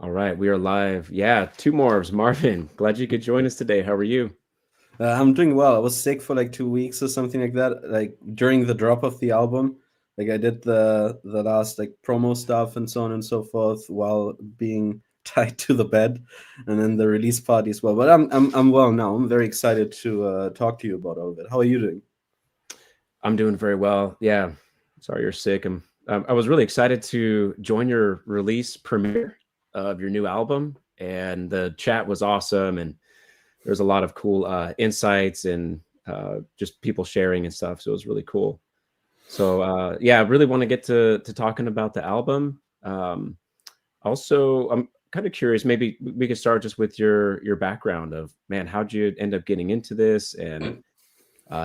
All right, we are live. Yeah, 2mørvs. Marvin, glad you could join us today. How are you? I'm doing well. I was sick for like 2 weeks or something like that. Like during the drop of the album, like I did the last like promo stuff and so on and so forth while being tied to the bed, and then the release party as well. But I'm well now. I'm very excited to talk to you about all of it. How are you doing? I'm doing very well. Yeah, sorry you're sick. I was really excited to join your release premiere of your new album, and the chat was awesome. And there's a lot of cool insights and just people sharing and stuff. So it was really cool. So yeah, I really want to get to talking about the album. Also, I'm kind of curious. Maybe we could start just with your background of, man, how'd you end up getting into this, and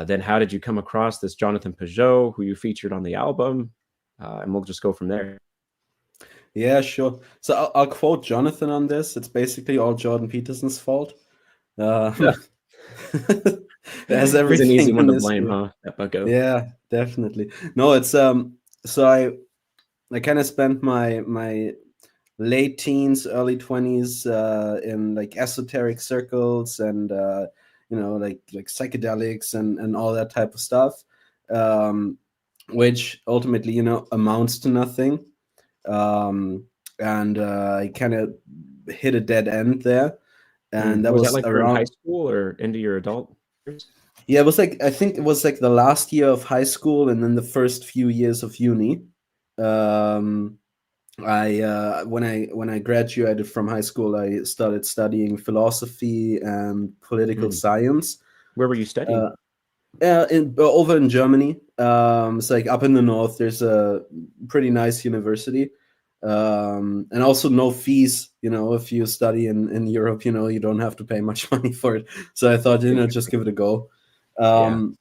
then how did you come across this Jonathan Pageau, who you featured on the album? And we'll just go from there. Yeah, sure. So I'll quote Jonathan on this. It's basically all Jordan Peterson's fault. Yeah. Um, There's He's an easy everything one in to this. blame, huh? That bucko. Yeah, definitely. No, it's So I kind of spent my late teens, early 20s in like esoteric circles and like psychedelics and all that type of stuff, um, which ultimately amounts to nothing. Um, and I kind of hit a dead end there, and that Was that was like during high around. school or into your adult years? Yeah, it was like I think it was like the last year of high school and then the first few years of uni. Um, I when I graduated from high school, I started studying philosophy and political Mm. science. Where were you studying? Uh, Over in Germany, it's like up in the north. There's a pretty nice university, and also no fees. If you study in Europe, you don't have to pay much money for it. So I thought, just give it a go. Yeah. Um,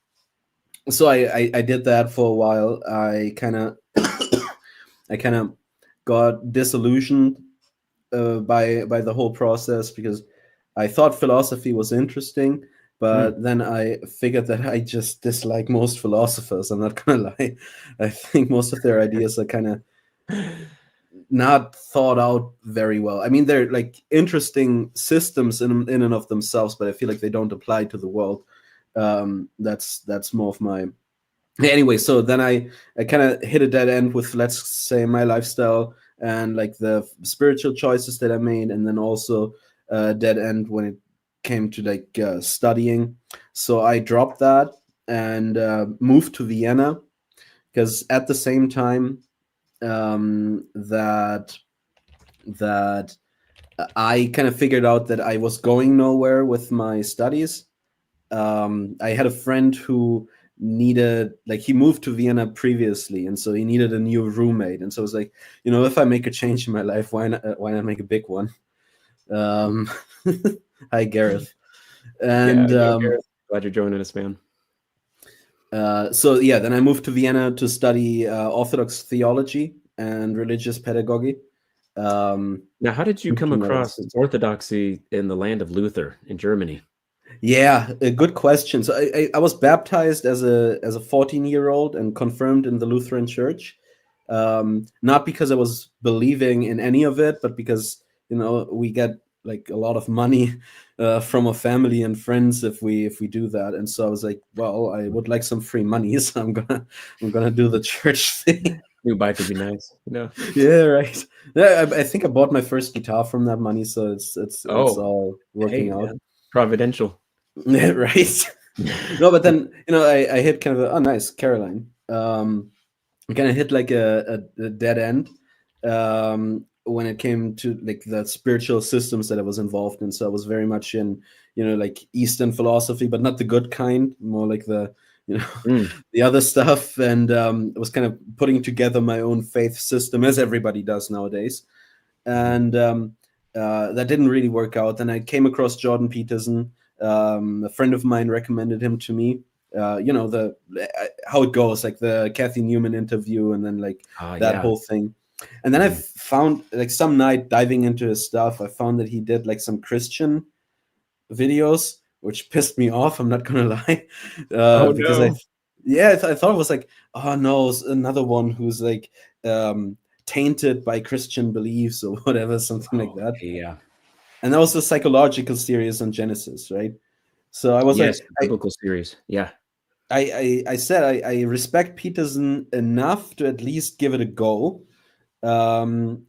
so I did that for a while. I kind of got disillusioned by the whole process because I thought philosophy was interesting, Mm. but then I figured that I just dislike most philosophers. I'm not gonna lie. I think most of their ideas are kind of not thought out very well. I mean, they're like interesting systems in and of themselves, but I feel like they don't apply to the world. That's more of my anyway. So then I kind of hit a dead end with, let's say, my lifestyle and like the spiritual choices that I made, and then also dead end when it came to like studying. So I dropped that and moved to Vienna, because at the same time that I kind of figured out that I was going nowhere with my studies. I had a friend who needed, like, he moved to Vienna previously, and so he needed a new roommate. And so I was like, if I make a change in my life, why not make a big one? Um, Hi, Gareth. Yeah. And Yo, Gareth, glad you're joining us, man. so yeah, then I moved to Vienna to study Orthodox theology and religious pedagogy. Um, Now, how did you moved come to United across States. orthodoxy in the land of Luther in Germany? Yeah, a good question. So I was baptized as a 14-year-old and confirmed in the Lutheran Church. Not because I was believing in any of it, but because we get like a lot of money from a family and friends if we do that. And so I was like, well, I would like some free money, so I'm gonna do the church thing. New bike would be nice. Yeah, right. Yeah, I think I bought my first guitar from that money, so it's Oh, all working hey, out. man. Providential. Yeah, right. No, but then I hit kind of oh, nice, Caroline. I kind of hit like a dead end when it came to like the spiritual systems that I was involved in. So I was very much in like Eastern philosophy, but not the good kind, more like the you know Mm. the other stuff. And I was kind of putting together my own faith system, as everybody does nowadays. And that didn't really work out. Then I came across Jordan Peterson. A friend of mine recommended him to me. The how it goes, like the Kathy Newman interview, and then like that Yeah. whole thing. And then I Mhm. found, like, some night diving into his stuff, I found that he did like some Christian videos, which pissed me off. I'm not gonna lie, Oh, because I, no. yeah, I thought it was like, oh no, another one who's like tainted by Christian beliefs or whatever, something like that. Yeah. And that was a psychological series on Genesis, right? So I was Yes, like, biblical series. Yeah. I said I respect Peterson enough to at least give it a go. And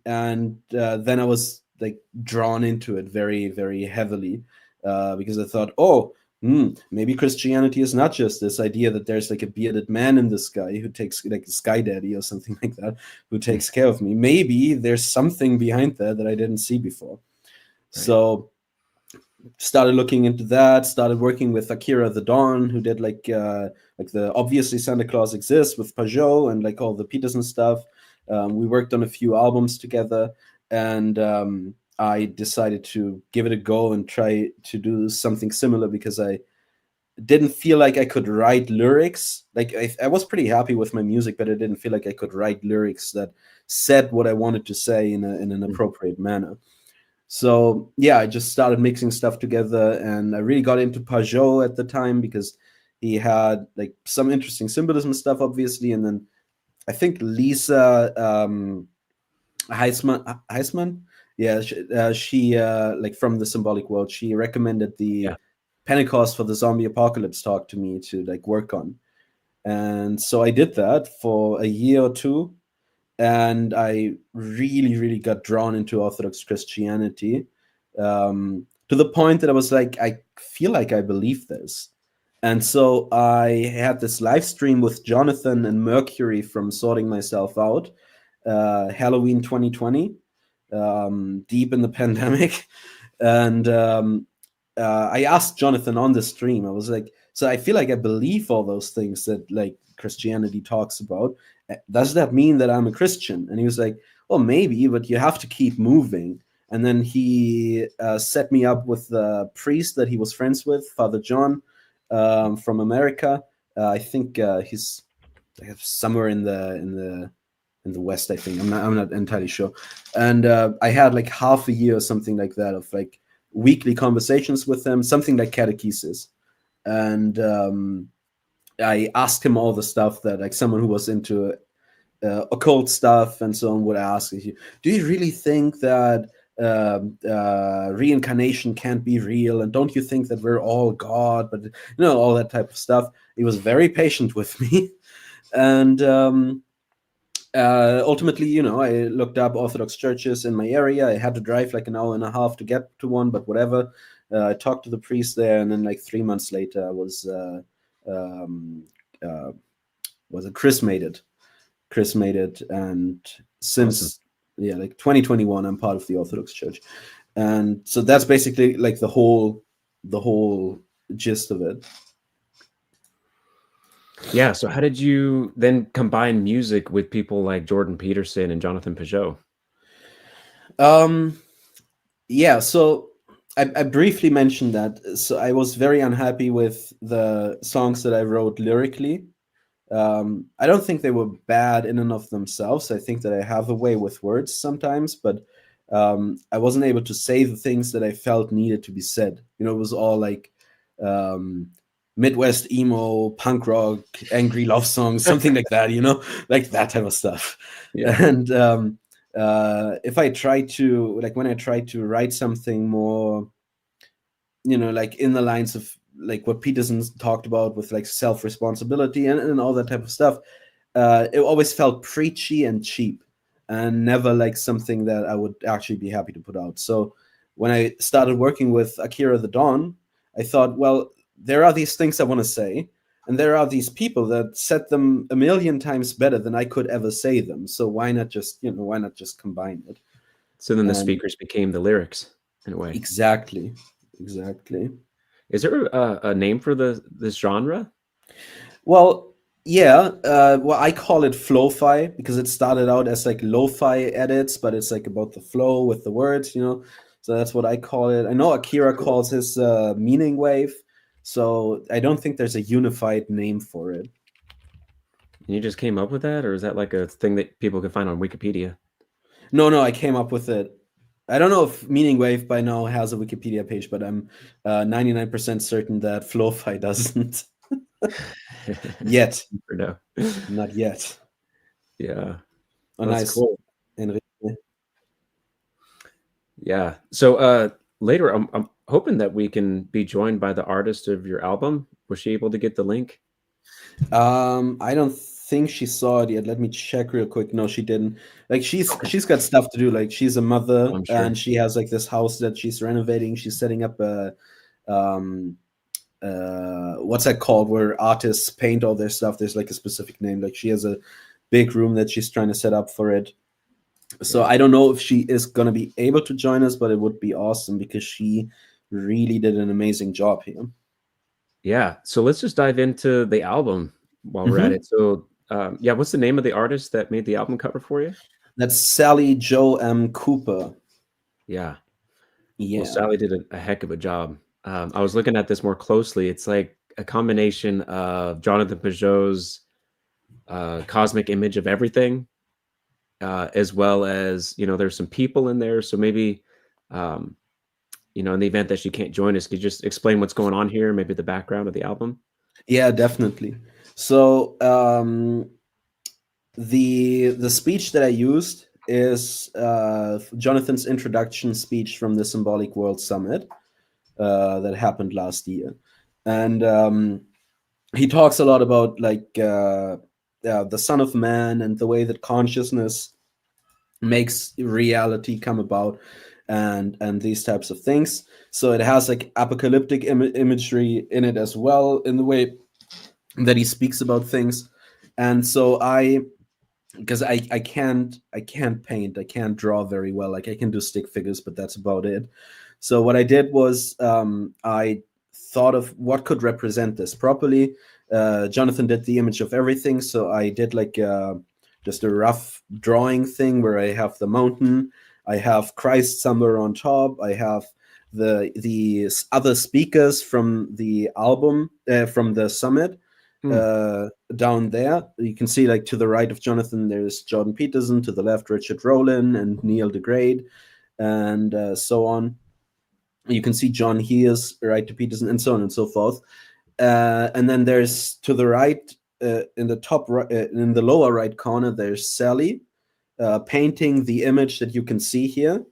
then I was like drawn into it very, very heavily because I thought, oh, maybe Christianity is not just this idea that there's like a bearded man in the sky who takes, like a sky daddy or something like that, who takes care of me. Maybe there's something behind that I didn't see before. Right. So started looking into that, started working with Akira the Dawn, who did like the obviously Santa Claus Exists with Pageau and like all the Peterson stuff. We worked on a few albums together, and I decided to give it a go and try to do something similar because I didn't feel like I could write lyrics. Like I was pretty happy with my music, but I didn't feel like I could write lyrics that said what I wanted to say in an appropriate manner. So yeah, I just started mixing stuff together, and I really got into Pageau at the time because he had like some interesting symbolism stuff, obviously, and then I think Lisa Heisman, yeah, she like from the Symbolic World, she recommended the Pentecost for the Zombie Apocalypse talk to me to like work on, and so I did that for a year or two. And I really, really got drawn into Orthodox Christianity to the point that I was like, I feel like I believe this. And so I had this live stream with Jonathan and Mercury from Sorting Myself Out, Halloween 2020, deep in the pandemic. And I asked Jonathan on the stream, I was like, so I feel like I believe all those things that like Christianity talks about. Does that mean that I'm a Christian? And he was like, well, maybe, but you have to keep moving. And then he set me up with the priest that he was friends with, Father John, from America. I think he's somewhere in the West. I think I'm not entirely sure. And I had like half a year or something like that of like weekly conversations with him, something like catechesis. And I asked him all the stuff that like someone who was into occult stuff and so on would ask. Do you really think that reincarnation can't be real? And don't you think that we're all God? But all that type of stuff. He was very patient with me. And ultimately, I looked up Orthodox churches in my area. I had to drive like an hour and a half to get to one, but whatever. I talked to the priest there, and then like 3 months later, I was it chrismated. And since like 2021, I'm part of the Orthodox Church, and so that's basically like the whole gist of it. Yeah. So how did you then combine music with people like Jordan Peterson and Jonathan Pageau? Yeah. So I briefly mentioned that. So I was very unhappy with the songs that I wrote lyrically. I don't think they were bad in and of themselves. I think that I have a way with words sometimes, but I wasn't able to say the things that I felt needed to be said. It was all like Midwest emo, punk rock, angry love songs, something like that, like that type of stuff. Yeah. And if I try to, like when I try to write something more, like in the lines of like what Peterson talked about with like self-responsibility and all that type of stuff, it always felt preachy and cheap and never like something that I would actually be happy to put out. So when I started working with Akira the Dawn, I thought, well, there are these things I want to say, and there are these people that said them a million times better than I could ever say them. So why not just combine it? So then the speakers became the lyrics in a way. Exactly. Is there a name for this genre? Well, yeah. Well, I call it flow-fi because it started out as like lo-fi edits, but it's like about the flow with the words, So that's what I call it. I know Akira calls his meaning wave, so I don't think there's a unified name for it. And you just came up with that, or is that like a thing that people can find on Wikipedia? No, I came up with it. I don't know if Meaning Wave by now has a Wikipedia page, but I'm 99% certain that Flow-Fi doesn't. Yet. No. Not yet. Yeah. Oh, nice. Cool. Yeah. So later, I'm hoping that we can be joined by the artist of your album. Was she able to get the link? I don't think she saw it yet. Let me check real quick. No, she didn't. Like she's got stuff to do. Like she's a mother I'm sure. and she has like this house that she's renovating. She's setting up a um what's that called where artists paint all their stuff. There's like a specific name. Like she has a big room that she's trying to set up for it. So Yeah. I don't know if she is gonna be able to join us, but it would be awesome because she really did an amazing job here. Yeah. So let's just dive into the album while we're at Mhm. it. So yeah, what's the name of the artist that made the album cover for you? That's Sally Joe M. Cooper. Yeah. Well, Yeah. Sally did a heck of a job. I was looking at this more closely. It's like a combination of Jonathan Pageau's cosmic image of everything, as well as, there's some people in there. So maybe, um, in the event that she can't join us, could you just explain what's going on here, maybe the background of the album? Yeah, definitely. So the speech that I used is Jonathan's introduction speech from the Symbolic World Summit that happened last year, and he talks a lot about like the Son of Man and the way that consciousness makes reality come about, and these types of things. So it has like apocalyptic imagery in it as well, in the way that he speaks about things. And so I because I can't paint, I can't draw very well. Like I can do stick figures, but that's about it. So what I did was I thought of what could represent this properly. Jonathan did the image of everything, so I did like just a rough drawing thing where I have the mountain, I have Christ somewhere on top, I have the other speakers from the album, from the summit, Hmm. uh, down there. You can see, like, to the right of Jonathan, there's Jordan Peterson, to the left, Richard Rowland and Neil deGrasse, and so on. You can see John Heers right to Peterson, and so on and so forth. And then there's to the right, in the top right, in the lower right corner, there's Sally painting the image that you can see here,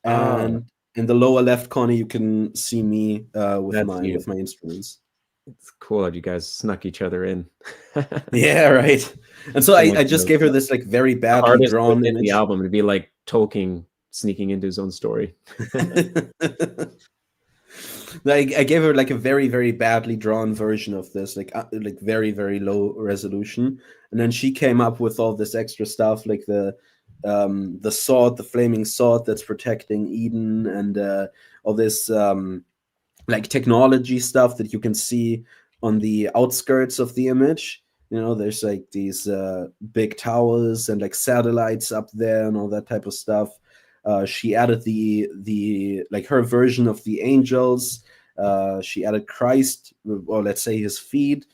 Oh, and in the lower left corner, you can see me with that's my you. instruments. It's cool that you guys snuck each other in. Yeah, right. And so I, Almost I just gave her this like very the badly artist drawn within the image. album. It'd be like Tolkien sneaking into his own story. I gave her like a very very badly drawn version of this, like very very low resolution, and then she came up with all this extra stuff, like the sword, the flaming sword that's protecting Eden, and all this like technology stuff that you can see on the outskirts of the image. There's like these big towers and like satellites up there and all that type of stuff. She added the like her version of the angels. She added Christ, or let's say his feet,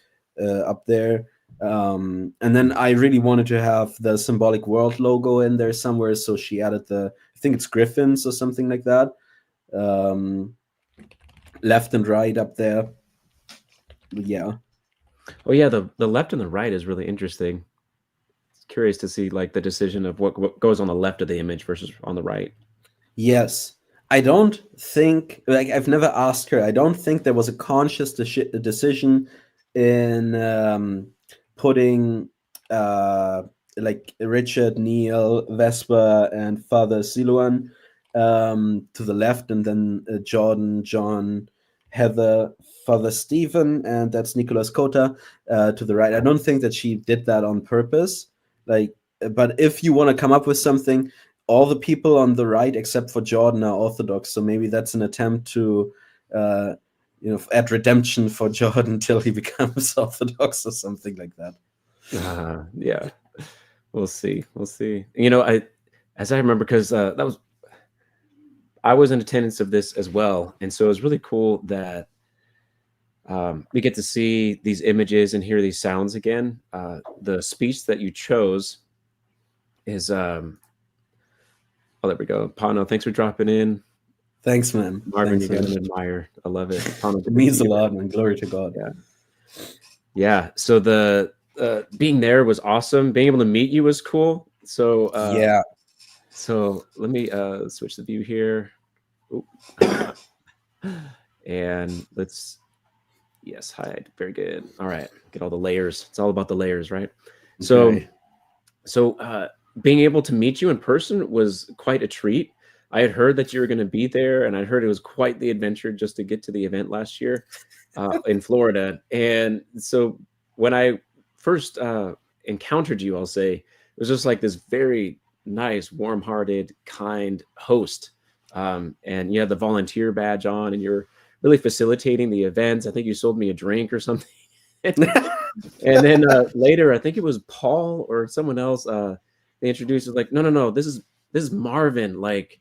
up there. And then I really wanted to have the Symbolic World logo in there somewhere, so she added I think it's griffins or something like that, um, left and right up there. Yeah. Oh yeah, the left and the right is really interesting. Curious to see like the decision of what goes on the left of the image versus on the right. Yes. I don't think, like, I've never asked her. I don't think there was a conscious decision in putting uh, like Richard, Neil, Vesper, and Father Siluan to the left, and then Jordan, John, Heather, Father Stephen, and that's Nicholas Kota to the right. I don't think that she did that on purpose. Like, but if you want to come up with something, all the people on the right except for Jordan are Orthodox, so maybe that's an attempt to add redemption for Jordan till he becomes Orthodox or something like that. Yeah, we'll see. We'll see. As I remember, because I was in attendance of this as well, and so it was really cool that we get to see these images and hear these sounds again. The speech that you chose is oh, there we go. Pano, thanks for dropping in. Thanks, man. Marvin, Thanks, you got man. an admire. I love it. Pano, It good to see means a you, lot, man. man. Glory to God. Yeah. Yeah. So the being there was awesome. Being able to meet you was cool. So Yeah. So let me switch the view here. Oop. And let's, yes, hide. Very good. All right. Get all the layers. It's all about the layers, right? So, Okay. being able to meet you in person was quite a treat. I had heard that you were going to be there, and I'd heard it was quite the adventure just to get to the event last year in Florida. And so when I first encountered you, I'll say it was just like this very nice, warm-hearted, kind host. And you had the volunteer badge on, and you're really facilitating the events. I think you sold me a drink or something. And then later, I think it was Paul or someone else. They introduced it like, no, this is Marvin, like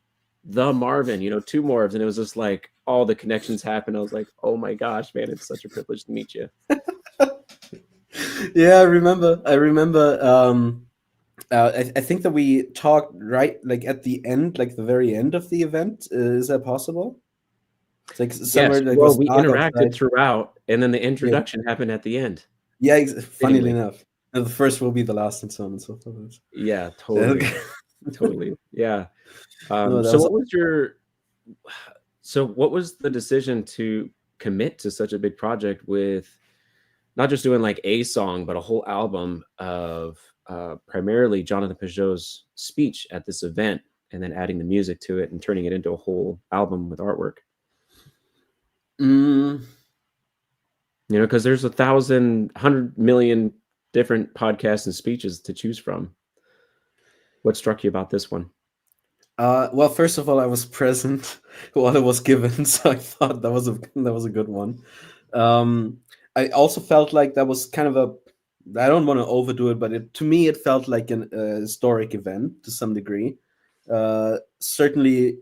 the Marvin, 2mørvs, and it was just like all the connections happened. I was like, oh my gosh, man, it's such a privilege to meet you. Yeah, I remember. I think that we talked right like at the end, like the very end of the event. Is that possible? It's like Yes, somewhere like well, was we dark interacted outside. throughout, and then the Yeah, introduction happened at the end. yeah. Funnily Fittingly, enough, and the first will be the last, and so on and so forth. yeah, totally, Okay. totally, yeah. No, that So was. what was the decision to commit to such a big project with not just doing like a song, but a whole album of primarily Jonathan Pageau's speech at this event, and then adding the music to it and turning it into a whole album with artwork? Mm, Because there's 100 million different podcasts and speeches to choose from. What struck you about this one? well, first of all, I was present while it was given, so I thought that was a good one. Um, I also felt like that was kind of a. I don't want to overdo it, but to me, it felt like an historic event to some degree. Certainly,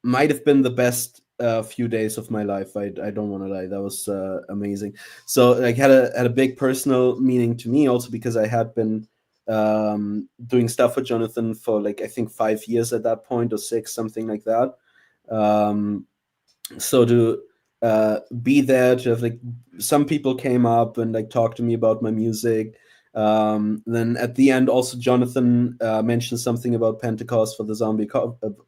might have been the best few days of my life. I don't want to lie. That was amazing. So like had a big personal meaning to me also because I had been doing stuff with Jonathan for like I think 5 years at that point or six, something like that. Um, so to be there to have like some people came up and like talked to me about my music. Then at the end also Jonathan mentioned something about Pentecost for the zombie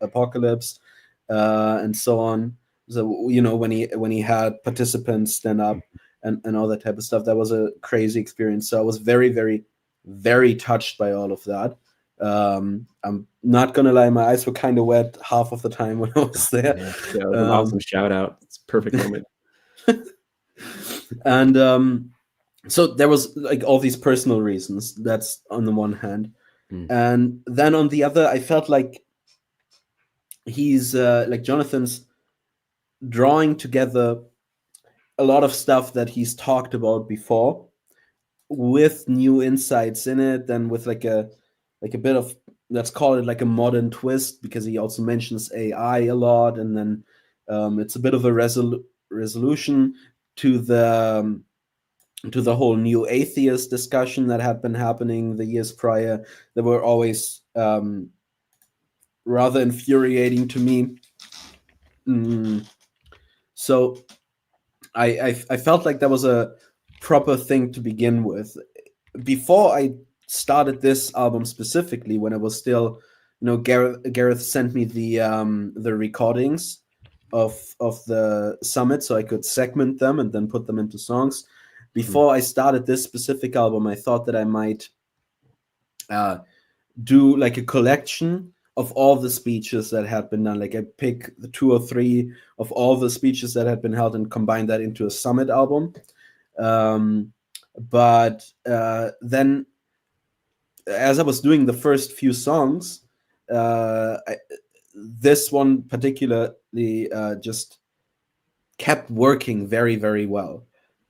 apocalypse and so on. So when he had participants stand up and all that type of stuff, that was a crazy experience. So I was very very very touched by all of that. I'm not gonna lie, my eyes were kind of wet half of the time when I was there. Yeah, it was an awesome Um, shout out. It's a perfect moment. and so there was like all these personal reasons. That's on the one hand, Mm. and then on the other, I felt like he's like Jonathan's drawing together a lot of stuff that he's talked about before with new insights in it and with like a bit of, let's call it like a modern twist, because he also mentions AI a lot, and then it's a bit of a resolution to the whole new atheist discussion that had been happening the years prior, that were always rather infuriating to me. So I felt like that was a proper thing to begin with. Before I started this album specifically, when I was still, Gareth sent me the recordings of the summit, so I could segment them and then put them into songs. Before I started this specific album, I thought that I might do like a collection of all the speeches that had been done. Like I pick the 2 or 3 of all the speeches that had been held and combine that into a summit album. But then, as I was doing the first few songs, this one particularly just kept working very, very well.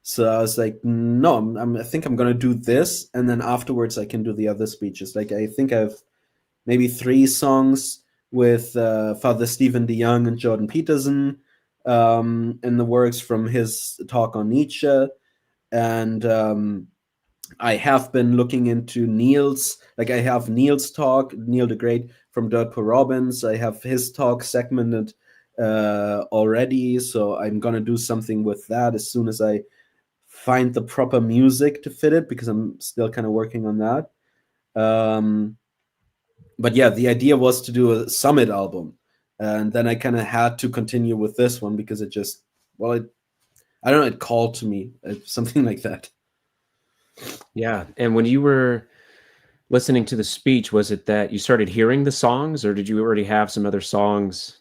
So I was like, no, I think I'm gonna do this, and then afterwards I can do the other speeches. Like I think I've maybe 3 songs with Father Stephen DeYoung and Jordan Peterson in the works from his talk on Nietzsche, and I have been looking into Neil's. Like I have Neil's talk, Neil the Great from Dirt Poor Robbins. I have his talk segmented already, so I'm gonna do something with that as soon as I find the proper music to fit it, because I'm still kind of working on that. but yeah, the idea was to do a summit album, and then I kind of had to continue with this one because it just, well, I don't know, it called to me, something like that. Yeah. And when you were listening to the speech, was it that you started hearing the songs, or did you already have some other songs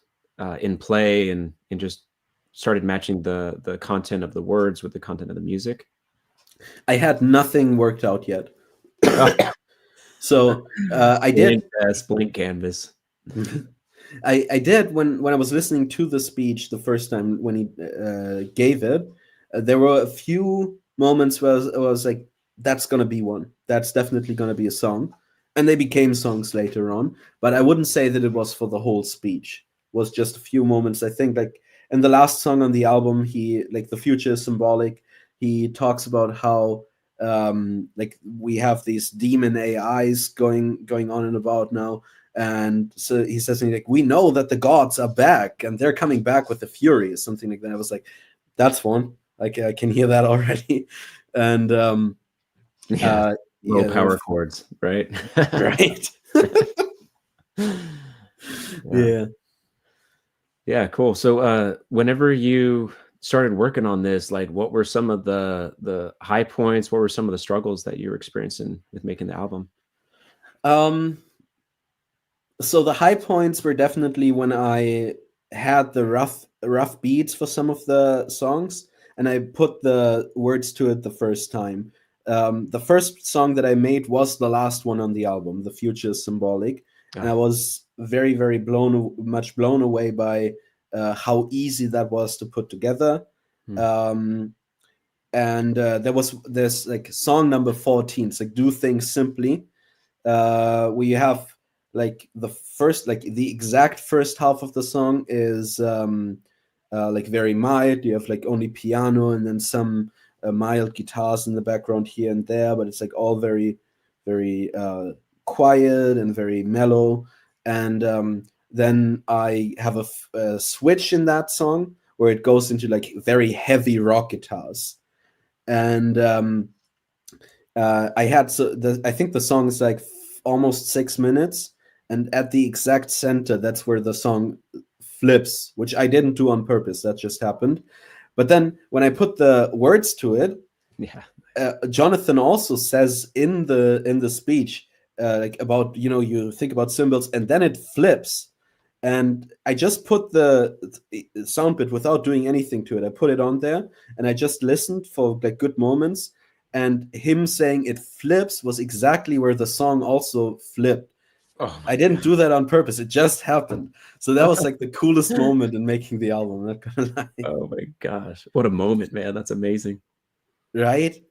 in play and just started matching the content of the words with the content of the music? I had nothing worked out yet. Oh, So I did. blank, blank canvas. I did when I was listening to the speech the first time when he gave it. There were a few moments where I was like, "That's gonna be one. That's definitely gonna be a song," and they became songs later on. But I wouldn't say that it was for the whole speech. It was just a few moments. I think like in the last song on the album, he like the future is symbolic. He talks about how like we have these demon AIs going on and about now, and so he says something like, "We know that the gods are back, and they're coming back with the fury," or something like that. I was like, "That's one. Like I can hear that already." And Yeah. Low yeah, power chords, right? right. Yeah. Yeah. Yeah, cool. So whenever you started working on this, like what were some of the high points? What were some of the struggles that you were experiencing with making the album? Um. So the high points were definitely when I had the rough beats for some of the songs, and I put the words to it the first time. The first song that I made was the last one on the album, "The Future is Symbolic," and I Ah, was very much blown away by how easy that was to put together. hmm. Um, and there's like song number 14. It's like "Do Things Simply," we have like the first, like the exact first half of the song is like very mild. You have like only piano and then some mild guitars in the background here and there, but it's like all very quiet and very mellow. And then I have a switch in that song where it goes into like very heavy rock guitars. And I had I think the song is like almost 6 minutes, and at the exact center, that's where the song flips, which I didn't do on purpose. That just happened. But then when I put the words to it, Yeah. Jonathan also says in the speech, like about, you think about symbols and then it flips, and I just put the sound bit without doing anything to it. I put it on there and I just listened for like good moments, and him saying it flips was exactly where the song also flipped. Oh I my didn't do that on purpose. It just happened. So that was like the coolest moment in making the album. I'm not gonna lie. oh my gosh. What a moment, man. That's amazing. Right?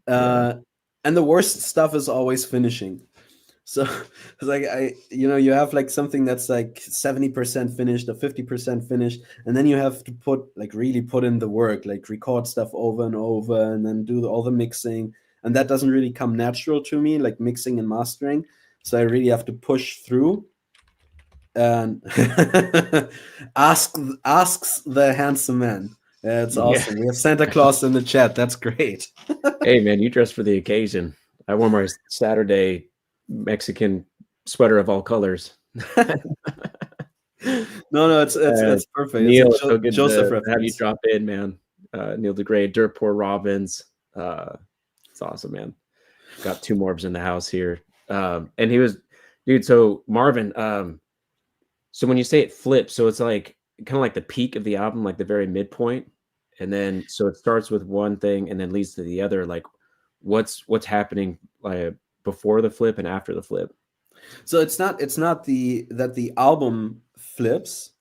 Yeah. Uh, and the worst stuff is always finishing. So it's like you have like something that's like 70% finished or 50% finished, and then you have to really put in the work, like record stuff over and over, and then do all the mixing, and that doesn't really come natural to me, like mixing and mastering. So I really have to push through and asks the handsome man. Yeah, it's Yeah. awesome. We have Santa Claus in the chat. That's great. Hey man, you dressed for the occasion. I wore my Saturday Mexican sweater of all colors. No, it's perfect. It's a Neil, it's so good Joseph to have you reference. drop in, man. Neil deGray, Dirt Poor Robins. It's awesome, man. Got 2mørvs in the house here. And he was, dude. So Marvin, so when you say it flips, so it's like kind of like the peak of the album, like the very midpoint, and then so it starts with one thing and then leads to the other. Like, what's happening like before the flip and after the flip? So it's not the album flips,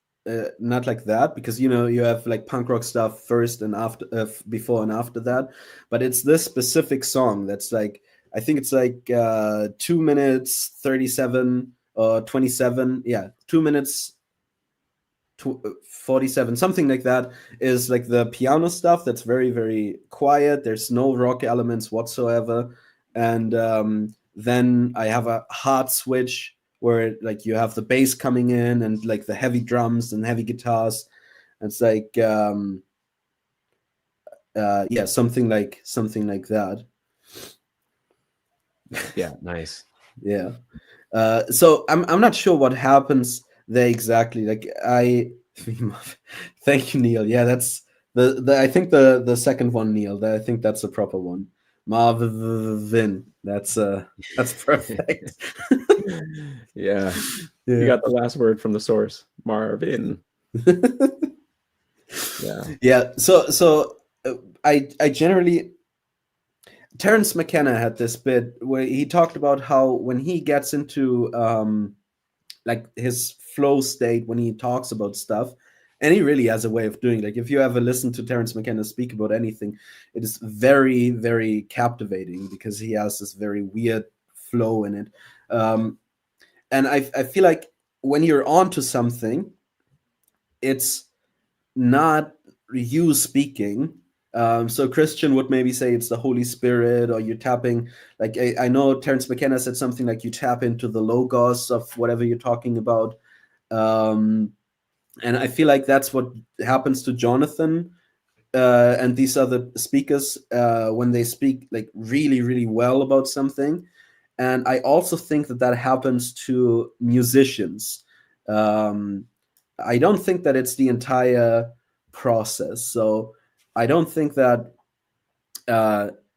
not like that, because you have like punk rock stuff first and after, before and after that, but it's this specific song that's like, I think it's like 2 minutes 37 or 27, yeah, 2 minutes 47, something like that, is like the piano stuff that's very quiet. There's no rock elements whatsoever, and then I have a hard switch where like you have the bass coming in and like the heavy drums and heavy guitars. It's like yeah, something like that. Yeah, nice. Yeah. So I'm not sure what happens there exactly. Like thank you, Neil. Yeah, that's the I think the second one, Neil. I think that's a proper one. Marvin. That's perfect. Yeah. You Yeah. got the last word from the source, Marvin. Yeah. Yeah. So I generally Terence McKenna had this bit where he talked about how when he gets into like his flow state when he talks about stuff, and he really has a way of doing, like, if you ever listen to Terence McKenna speak about anything, it is very, very captivating because he has this very weird flow in it. And I feel like when you're onto something, it's not you speaking. So Christian would maybe say it's the Holy Spirit, or you're tapping. Like I know Terence McKenna said something like you tap into the logos of whatever you're talking about. Um, and I feel like that's what happens to Jonathan and these other speakers when they speak like really, really well about something. And I also think that that happens to musicians. Um, I don't think that it's the entire process. So I don't think that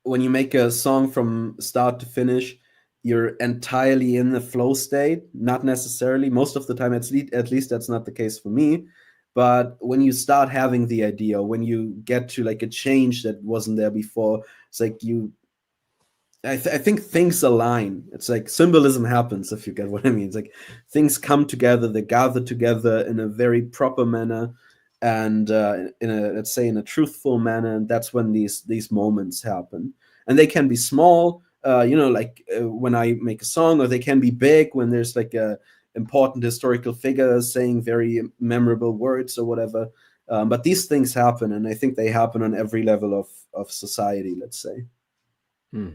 when you make a song from start to finish, you're entirely in the flow state. Not necessarily. Most of the time, at least that's not the case for me. But when you start having the idea, when you get to like a change that wasn't there before, it's like I think things align. It's like symbolism happens, if you get what I mean. It's like things come together, they gather together in a very proper manner, and in a, let's say, in a truthful manner. And that's when these moments happen. And they can be small, like when I make a song, or they can be big when there's like a important historical figure saying very memorable words or whatever. But these things happen, and I think they happen on every level of society. Let's say. Hmm.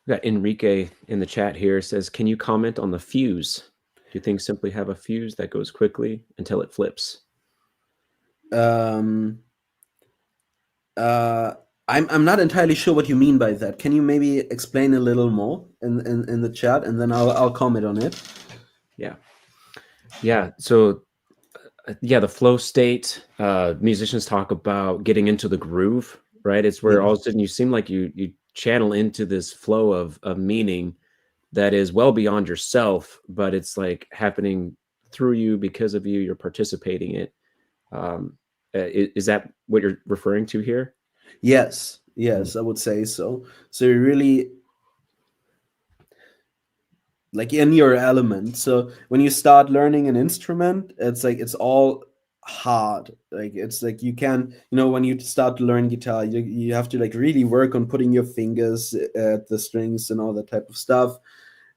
We got Enrique in the chat here says, can you comment on the fuse? Do things simply have a fuse that goes quickly until it flips? Um, I'm not entirely sure what you mean by that. Can you maybe explain a little more in the chat, and then I'll comment on it. Yeah. Yeah. So yeah, the flow state, musicians talk about getting into the groove, right? It's where Yeah. all of a sudden you seem like you channel into this flow of meaning that is well beyond yourself, but it's like happening through you, because of you, you're participating in it. Is that what you're referring to here? Yes, I would say so. So you're really like in your element. So when you start learning an instrument, it's like it's all hard. Like it's like you can, when you start to learn guitar, you have to like really work on putting your fingers at the strings and all that type of stuff.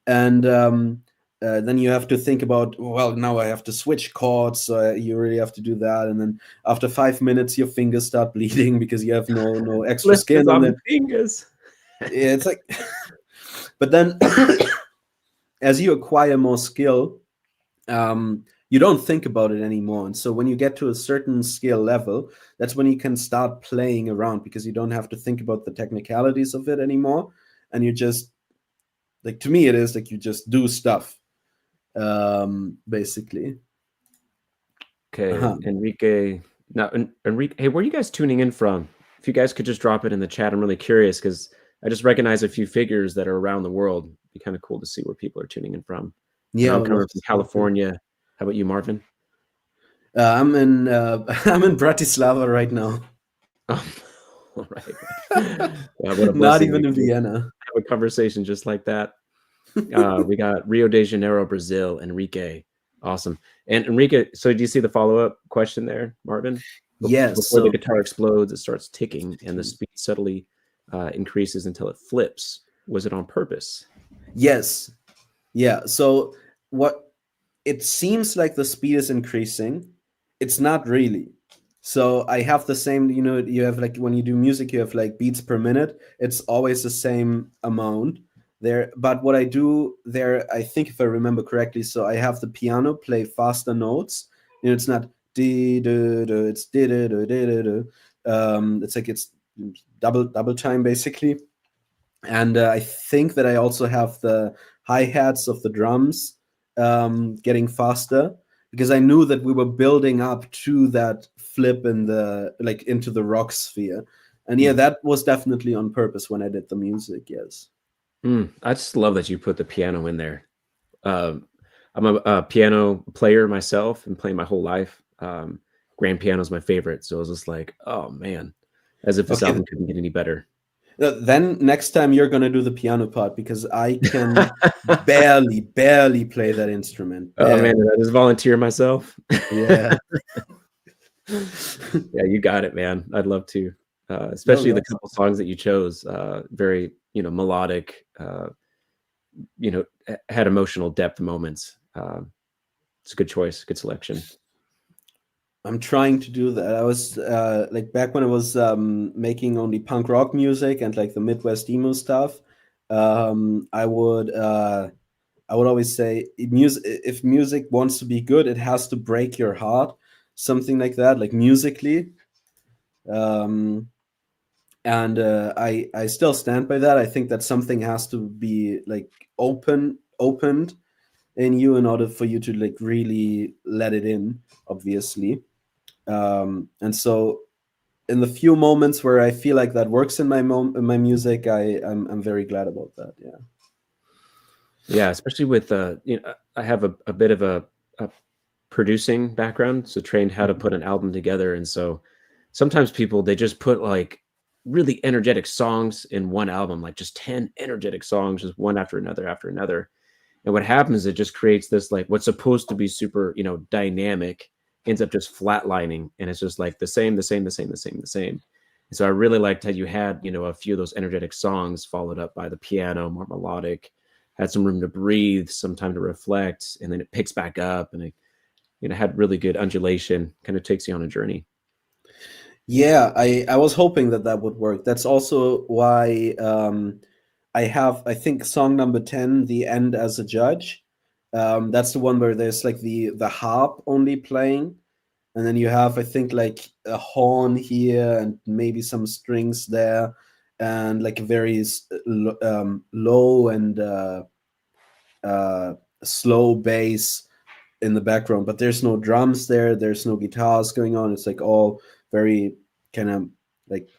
And then you have to think about, well, now I have to switch chords, so you really have to do that. And then after 5 minutes, your fingers start bleeding because you have no extra Blisters skin on on the them. fingers. Yeah, it's like, but then as you acquire more skill, you don't think about it anymore. And so when you get to a certain skill level, that's when you can start playing around, because you don't have to think about the technicalities of it anymore. And you just, like, to me, it is like you just do stuff, basically. Okay, Uh-huh. Enrique. Now, Enrique, hey, where are you guys tuning in from? If you guys could just drop it in the chat, I'm really curious because I just recognize a few figures that are around the world. It'd be kind of cool to see where people are tuning in from. And Yeah, I I'm would coming love from to see that. California. How about you, Marvin? I'm in I'm in Bratislava right now. All right. Yeah, what a Not blessing we even in can Vienna. have a conversation just like that. We got Rio de Janeiro, Brazil, Enrique. Awesome. And Enrique, so do you see the follow-up question there, Marvin? Yes. Before the So guitar explodes, it starts ticking and the speed subtly increases until it flips. Was it on purpose? yes. Yeah. So what it seems like the speed is increasing. It's not really. So I have the same, you have like when you do music, you have like beats per minute. It's always the same amount there. But what I do there, I think if I remember correctly, so I have the piano play faster notes. It's not dee do do, it's dee do do dee do do. It's like it's double time basically. And I think that I also have the hi-hats of the drums getting faster, because I knew that we were building up to that flip in the like into the rock sphere. And yeah, that was definitely on purpose when I did the music. Yes. I just love that you put the piano in there. I'm a piano player myself and playing my whole life. Grand piano is my favorite. So I was just like, oh man, as if this Okay. album couldn't get any better. Then next time you're gonna do the piano part, because I can barely play that instrument. Oh Barely. man, did I just volunteer myself? Yeah. Yeah, you got it, man. I'd love to. No, Especially the couple songs that you chose. Very, melodic, had emotional depth moments. It's a good choice, good selection. I'm trying to do that. I was like back when I was making only punk rock music and like the Midwest emo stuff. I would always say if music wants to be good, it has to break your heart, something like that, like musically. Um, and I still stand by that. I think that something has to be like opened in you in order for you to like really let it in, obviously. And so in the few moments where I feel like that works in in my music, I'm very glad about that. Yeah. Yeah, especially with I have a bit of a producing background, so trained how to put an album together, and so sometimes people they just put like really energetic songs in one album, like just 10 energetic songs, just one after another. And what happens is it just creates this like what's supposed to be super, dynamic ends up just flatlining, and it's just like the same, the same, the same, the same, the same. And so I really liked how you had, a few of those energetic songs followed up by the piano, more melodic, had some room to breathe, some time to reflect, and then it picks back up and it, had really good undulation, kind of takes you on a journey. Yeah, I was hoping that that would work. That's also why I have, I think, song number 10, "The End as a Judge." That's the one where there's like the harp only playing, and then you have, I think, like a horn here and maybe some strings there, and like a very low and slow bass in the background. But there's no drums there. There's no guitars going on. It's like all very kind of like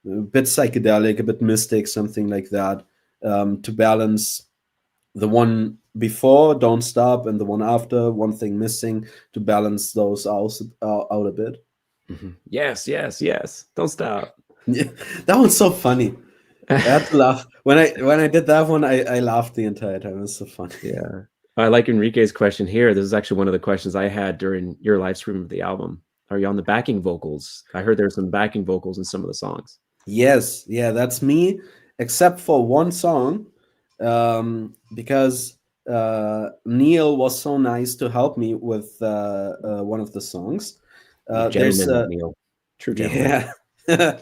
a bit psychedelic, a bit mystic, something like that, to balance the one before "Don't Stop" and the one after "One Thing Missing," to balance those out a bit. Yes, yes, yes. Don't stop. Yeah, that one's so funny. I had to laugh when I did that one. I laughed the entire time. It was so funny. Yeah. I like Enrique's question here. This is actually one of the questions I had during your live stream of the album. Are you on the backing vocals? I heard there's some backing vocals in some of the songs. Yes, yeah, that's me, except for one song, because Neil was so nice to help me with one of the songs. There's Gentleman, Neil. True gentleman. yeah,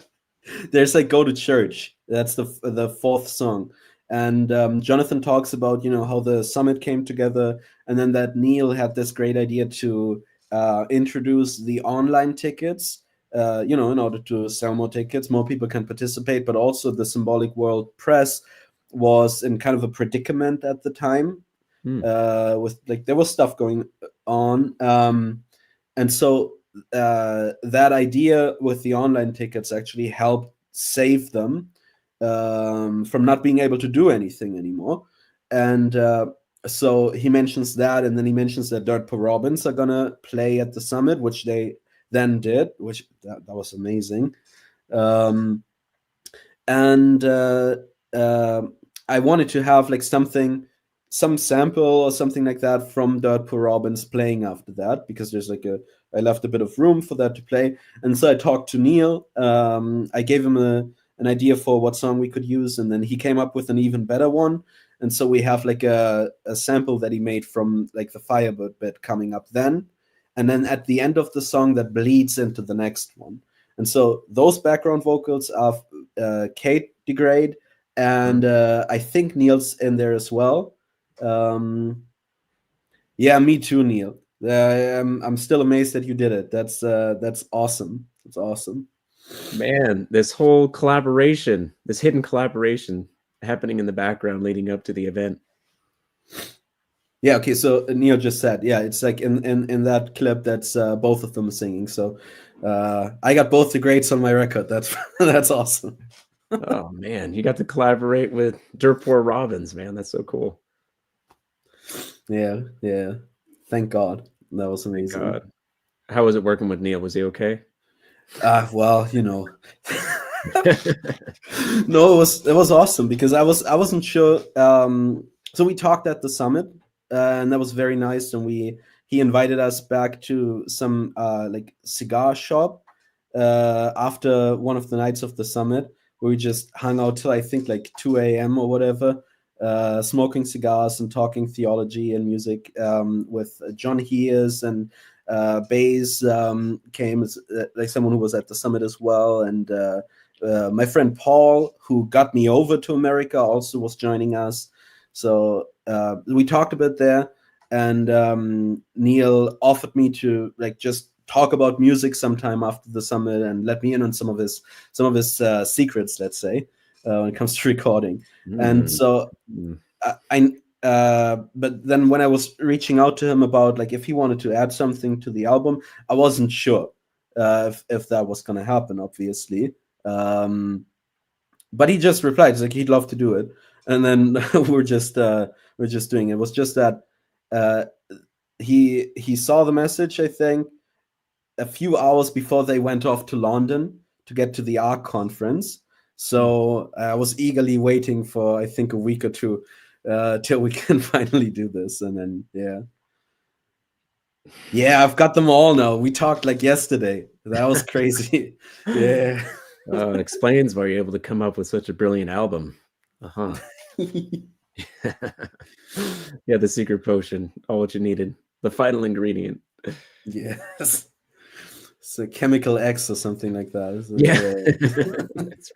there's like "Go to Church." That's the fourth song, and Jonathan talks about how the summit came together, and then that Neil had this great idea to introduce the online tickets. In order to sell more tickets, more people can participate, but also the Symbolic World Press was in kind of a predicament at the time. With like there was stuff going on, and so that idea with the online tickets actually helped save them from not being able to do anything anymore. And so he mentions that, and then he mentions that Dirt Poor Robins are gonna play at the summit, which they then did, which that was amazing. Um, and I wanted to have like some sample or something like that from Dirt Poor Robins playing after that, because there's like I left a bit of room for that to play. And so I talked to Neil. I gave him an idea for what song we could use, and then he came up with an even better one. And so we have like a sample that he made from like the Firebird bit coming up then. And then at the end of the song, that bleeds into the next one. And so those background vocals are Kate DeGrade, and I think Neil's in there as well. Yeah, me too, Neil. I'm still amazed that you did it. That's awesome. That's awesome. Man, this whole collaboration, this hidden collaboration happening in the background leading up to the event. Yeah, okay, so Neil just said, yeah, it's like in that clip that's both of them singing. So I got both the greats on my record. That's that's awesome. Oh man, you got to collaborate with Dirt Poor Robins, man. That's so cool. Yeah, yeah. Thank God. That was Thank amazing. God. How was it working with Neil? Was he okay? Well, no, it was awesome because I wasn't sure. So we talked at the summit, and that was very nice. And he invited us back to some like cigar shop after one of the nights of the summit, where we just hung out till I think like 2 a.m. or whatever, smoking cigars and talking theology and music with John Heers and Bays came as like someone who was at the summit as well, and my friend Paul, who got me over to America, also was joining us. So we talked a bit there, and Neil offered me to like just talk about music sometime after the summit and let me in on some of his secrets, let's say, when it comes to recording. And so but then when I was reaching out to him about like if he wanted to add something to the album, I wasn't sure if that was going to happen, obviously. But he just replied like he'd love to do it, and then we're just doing it. It was just that he saw the message, I think, a few hours before they went off to London to get to the ARC conference. So I was eagerly waiting for I think a week or two till we can finally do this, and then yeah, I've got them all now. We talked like yesterday. That was crazy. Yeah. It explains why you're able to come up with such a brilliant album. Uh-huh. Yeah, the secret potion, all what you needed, the final ingredient. Yes. It's a chemical X or something like that. Yeah. That's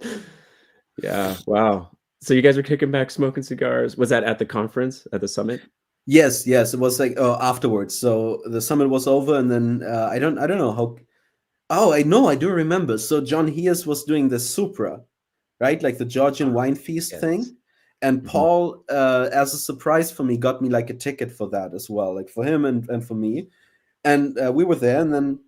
right. Yeah, wow. So you guys were kicking back, smoking cigars. Was that at the conference, at the summit? Yes, it was like afterwards. So the summit was over, and then I don't know how. Oh, I know, I do remember. So John Heers was doing the Supra, right? Like the Georgian wine feast Yes. thing. And Paul, as a surprise for me, got me like a ticket for that as well, like for him and for me. And we were there, and then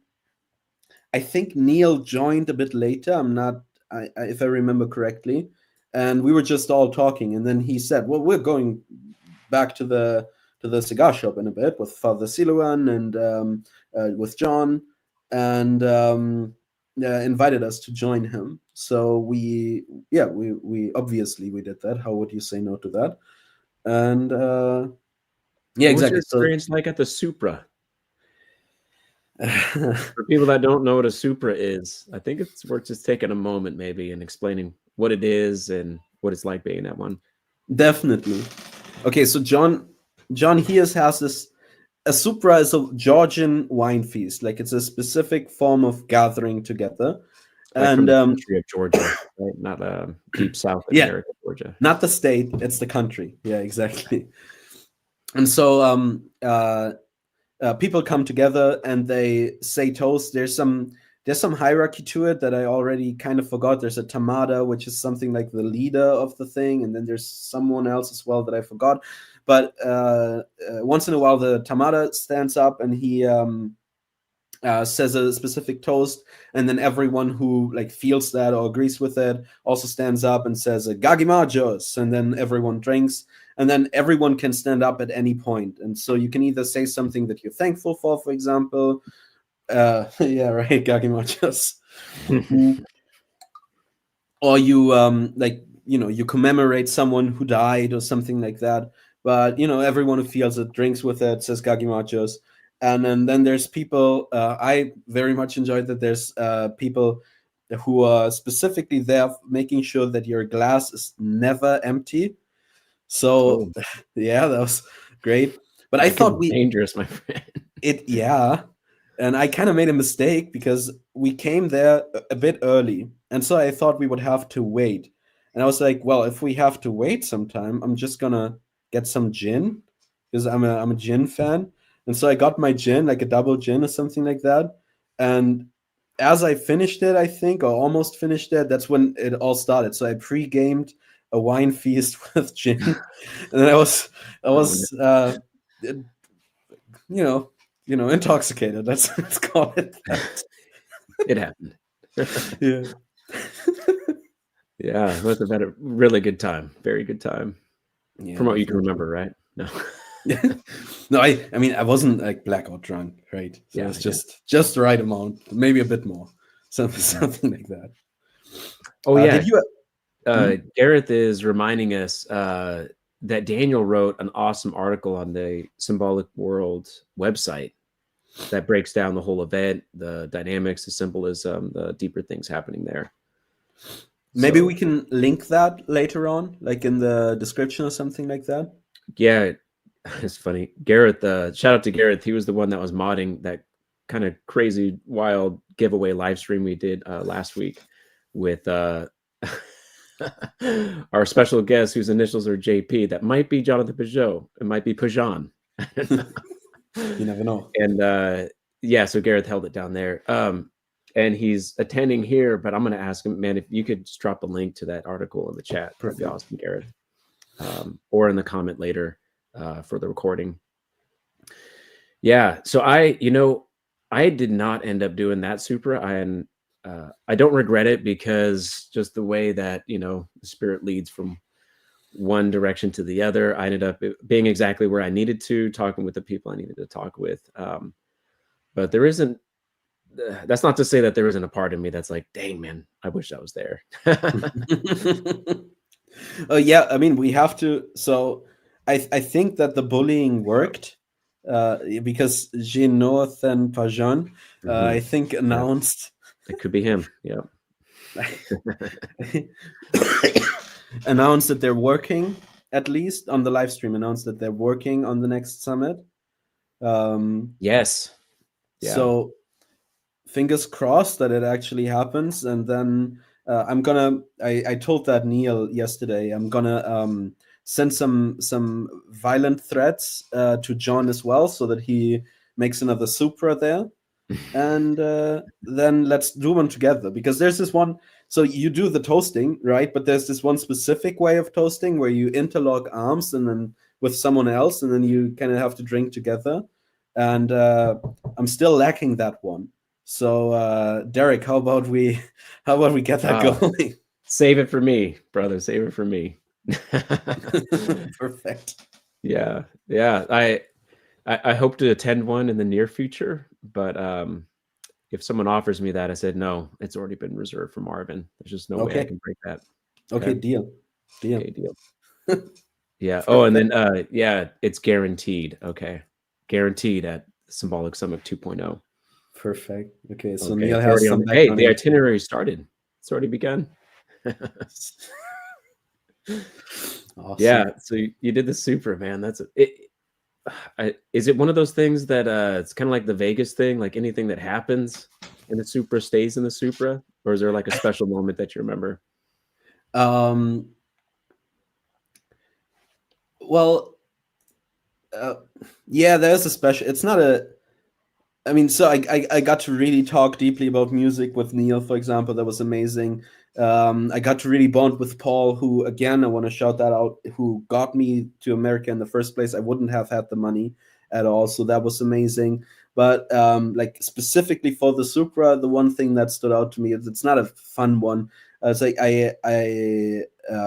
I think Neil joined a bit later. I'm not, if I remember correctly. And we were just all talking, and then he said, "Well, we're going back to the cigar shop in a bit with Father Siluan and with John, and invited us to join him. So we obviously we did that. How would you say no to that? And yeah, What was your exactly. So experience like at the Supra? For people that don't know what a Supra is, I think it's worth just taking a moment maybe and explaining what it is and what it's like being at one. Definitely. Okay, so John Heers has this. A Supra is a Georgian wine feast. Like it's a specific form of gathering together. Like And from the country of Georgia, right? Not deep South yeah, America, Georgia. not the state, it's the country. Yeah, exactly. And so people come together and they say toast. There's some hierarchy to it that I already kind of forgot. There's a tamada, which is something like the leader of the thing, and then there's someone else as well that I forgot. But once in a while, the tamada stands up and he says a specific toast, and then everyone who like feels that or agrees with it also stands up and says "Gagimajos," and then everyone drinks, and then everyone can stand up at any point. And so you can either say something that you're thankful for example, yeah, right, Gagimajos, or you like you commemorate someone who died or something like that. But everyone who feels it drinks with it, says Gagimachos. And then there's people, I very much enjoyed that there's people who are specifically there making sure that your glass is never empty. So Oh, yeah, that was great. But I that can thought be dangerous, my friend. yeah, and I kind of made a mistake because we came there a bit early, and so I thought we would have to wait. And I was like, well, if we have to wait sometime, I'm just gonna get some gin because I'm a gin fan. And so I got my gin, like a double gin or something like that. And as I finished it, I think, or almost finished it, that's when it all started. So I pre-gamed a wine feast with gin, and then I was intoxicated. Let's call it that. It happened. Yeah. Yeah, it must have had a really good time. Very good time. Yeah, From what you can definitely. remember, right? No. No, I mean, I wasn't like blackout drunk, right? So Yeah, it's yeah. just the right amount, maybe a bit more, something like that. Oh yeah. Did you? Gareth is reminding us that Daniel wrote an awesome article on the Symbolic World website that breaks down the whole event, the dynamics, the symbolism, the deeper things happening there. Maybe So, we can link that later on, like in the description or something like that. yeah, it's funny. Gareth, shout out to Gareth. He was the one that was modding that kind of crazy, wild giveaway live stream we did last week with our special guest whose initials are JP. That might be Jonathan Pageau. It might be Pajan. You never know. And yeah, so Gareth held it down there. And he's attending here, but I'm going to ask him, man, if you could just drop a link to that article in the chat. That'd be awesome, Gareth. Or in the comment later for the recording. Yeah, so I did not end up doing that Supra. I don't regret it because just the way that, the spirit leads from one direction to the other, I ended up being exactly where I needed to, talking with the people I needed to talk with. But there isn't, that's not to say that there isn't a part of me that's like, dang, man, I wish I was there. Oh yeah, I mean, we have to. So I think that the bullying worked because Jonathan Pageau, I think, announced. It could be him. Yeah. Announced that they're working, at least on the live stream, announced that they're working on the next summit. Yes. Yeah. So fingers crossed that it actually happens. And then I told that Neil yesterday, I'm gonna send some violent threats to John as well, so that he makes another Supra there. And then let's do one together, because there's this one. So you do the toasting, right? But there's this one specific way of toasting where you interlock arms and then with someone else, and then you kind of have to drink together. And I'm still lacking that one. So Derek, how about we get that going? Save it for me, brother. Save it for me. Perfect. Yeah. I hope to attend one in the near future, but if someone offers me that, I said no. It's already been reserved for Marvin. There's just no way I can break that. Okay, deal. Okay, deal. Yeah. Oh, and then yeah, it's guaranteed. Okay, guaranteed at Symbolic Summit 2.0. Perfect. Okay, so Neil has already some hey, the itinerary started. It's already begun. Awesome. Yeah. So you did the Supra, man. That's it. Is it one of those things that it's kind of like the Vegas thing, like anything that happens in the Supra stays in the Supra, or is there like a special moment that you remember? Well, yeah, there's a special. It's not a. I mean, so I got to really talk deeply about music with Neil, for example. That was amazing. I got to really bond with Paul, who, again, I want to shout that out, who got me to America in the first place. I wouldn't have had the money at all, so that was amazing. But like specifically for the Supra, the one thing that stood out to me is it's not a fun one. It's like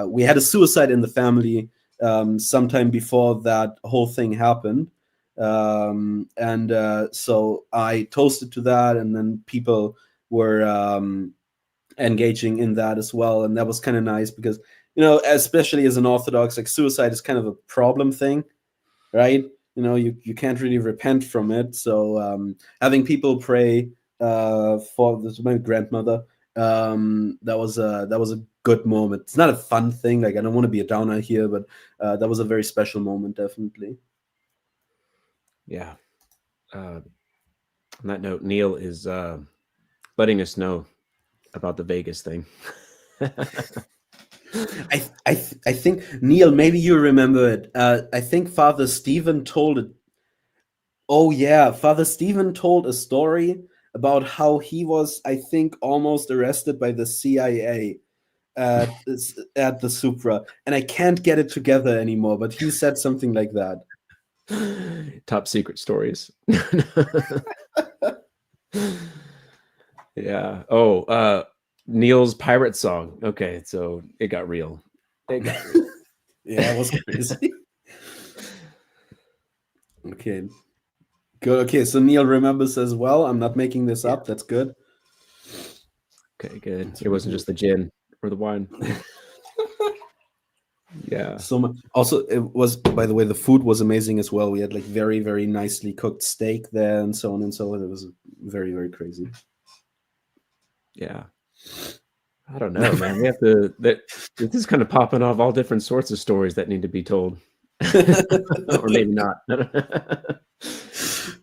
we had a suicide in the family sometime before that whole thing happened. So I toasted to that, and then people were engaging in that as well, and that was kind of nice because, especially as an Orthodox, like, suicide is kind of a problem thing, right? You can't really repent from it. So having people pray for this, my grandmother, that was a good moment. It's not a fun thing, like, I don't want to be a downer here, but that was a very special moment, definitely. Yeah. On that note, Neil is letting us know about the Vegas thing. I think, Neil, maybe you remember it. I think Father Stephen told it. Oh yeah, Father Stephen told a story about how he was, I think, almost arrested by the CIA, at the Supra, and I can't get it together anymore. But he said something like that. Top secret stories. Yeah. Oh, Neil's pirate song. Okay, so it got real. It got real. Yeah, it was crazy. Okay. Good. Okay, so Neil remembers as well. I'm not making this up. That's good. Okay, good. It wasn't just the gin or the wine. Yeah. So much. Also, it was, by the way, the food was amazing as well. We had like very, very nicely cooked steak there and so on and so on. It was very, very crazy. Yeah. I don't know, man. We have to. This is kind of popping off all different sorts of stories that need to be told, or maybe not.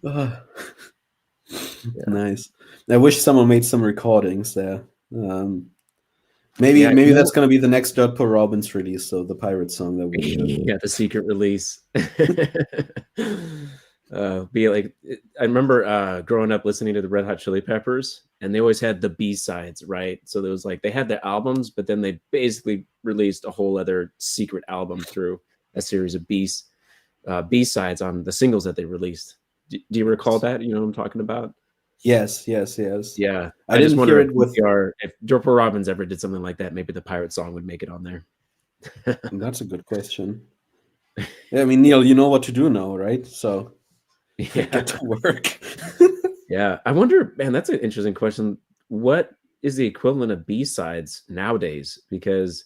Yeah. Nice. I wish someone made some recordings there. Maybe that's going to be the next Dirt Poor Robin's release. So the pirate song that we yeah, the secret release. Be like, I remember growing up listening to the Red Hot Chili Peppers, and they always had the B-sides, right? So there was like they had their albums, but then they basically released a whole other secret album through a series of B-sides on the singles that they released. Do you recall that? You know what I'm talking about? Yes. Yeah, I just wonder if Dirt Poor Robin's ever did something like that, maybe the pirate song would make it on there. That's a good question. Yeah, I mean, Neil, you know what to do now, right? So get to work. Yeah, I wonder, man, that's an interesting question. What is the equivalent of B-sides nowadays? Because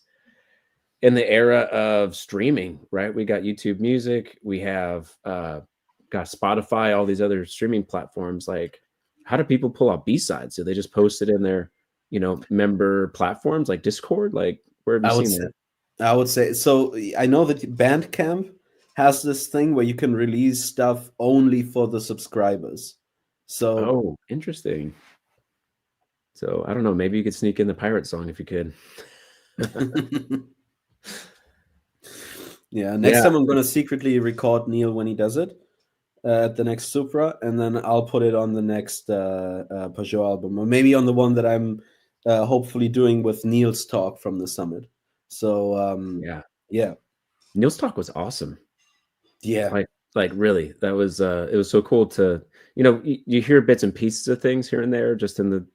in the era of streaming, right? We got YouTube Music, we have got Spotify, all these other streaming platforms. Like, how do people pull out B-sides? Do they just post it in their, member platforms like Discord? Like, where have you seen that? I would say so. I know that Bandcamp has this thing where you can release stuff only for the subscribers. So, oh, interesting. So I don't know. Maybe you could sneak in the pirate song if you could. Yeah. Next time I'm going to secretly record Neil when he does it at the next Supra, and then I'll put it on the next Pageau album, or maybe on the one that I'm hopefully doing with Neil's talk from the summit. So yeah. Neil's talk was awesome. Yeah. Like really, that was it was so cool to you hear bits and pieces of things here and there just in